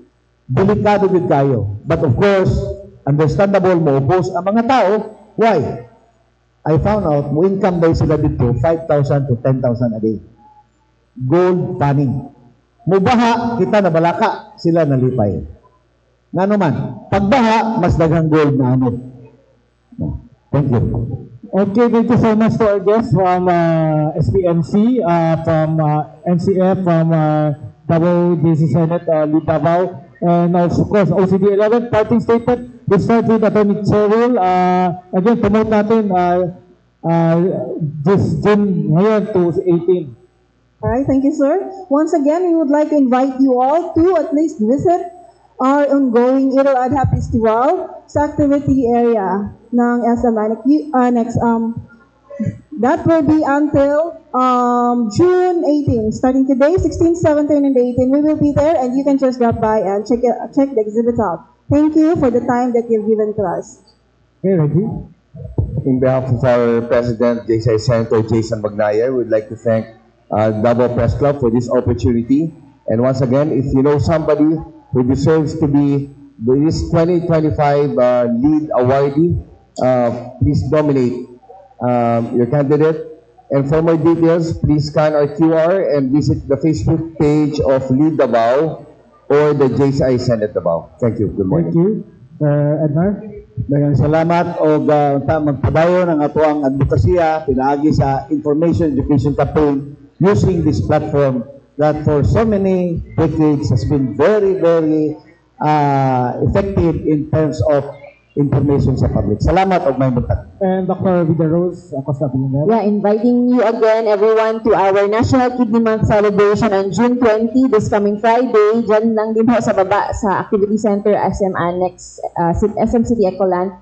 Delikado din kayo. But of course, understandable mo, oppose ang mga tao. Why? I found out, mo income daw sila dito, 5,000 to 10,000 a day. Gold panning. Mubaha, kita na balaka, sila nalipay. Nga naman, pagbaha, mas daghang gold na ano. Thank you. Okay, thank you so much to our guests from SPMC, from NCF, from Davao JC Senate, Lead Davao, and of course, OCD 11, parting statement. We start with Attorney Cheryl. Again, promote natin this June ngayon to 18. Alright, thank you, sir. Once again, we would like to invite you all to at least visit our ongoing Idul Adha Festival sa activity area ng SM Annex. That will be until June 18. Starting today, 16, 17, and 18, we will be there, and you can just drop by and check the exhibit out. Thank you for the time that you've given to us. Okay, Reggie. In behalf of our President, JCI Senator Jason Magnayer, we would like to thank Davao Press Club for this opportunity. And once again, if you know somebody who deserves to be this 2025 lead awardee, please nominate your candidate. And for more details, please scan our QR and visit the Facebook page of Lead Davao or the JCI Senate Davao. Thank you. Good morning. Thank you. Ednar? Daghang salamat o magpadayon ang ato ang advokasya pinaagi sa information education campaign using this platform that for so many decades has been very, very effective in terms of information sa public. Salamat og may bukat. And Dr. Villaros, Acosta Villanel. Yeah, inviting you again, everyone, to our National Kidney Month celebration on June 20, this coming Friday. Diyan lang din po sa baba sa Activity Center, SM Annex, SM City Ecoland.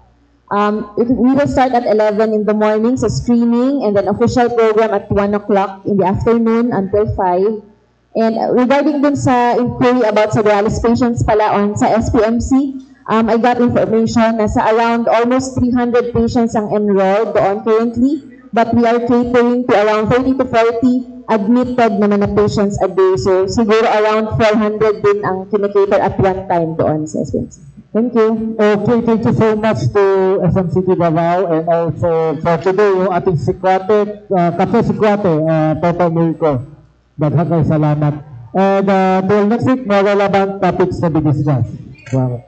We will start at 11 in the morning sa screening, and then official program at 1 o'clock in the afternoon until 5. And regarding dun sa inquiry about sa dialysis patients pala on sa SPMC, I got information na sa around almost 300 patients ang enrolled doon currently. but we are catering to around 30 to 40 admitted naman na patients a day. So siguro around 400 din ang kinikater at one time doon sa SMC. Thank you. Okay, thank you so much to SMCT Davao and also for today yung ating Sikwate, Cafe Sikwate, Toto Miracle. Daghang kayo salamat. And till next week, more relevant topics to be discussed. Wow.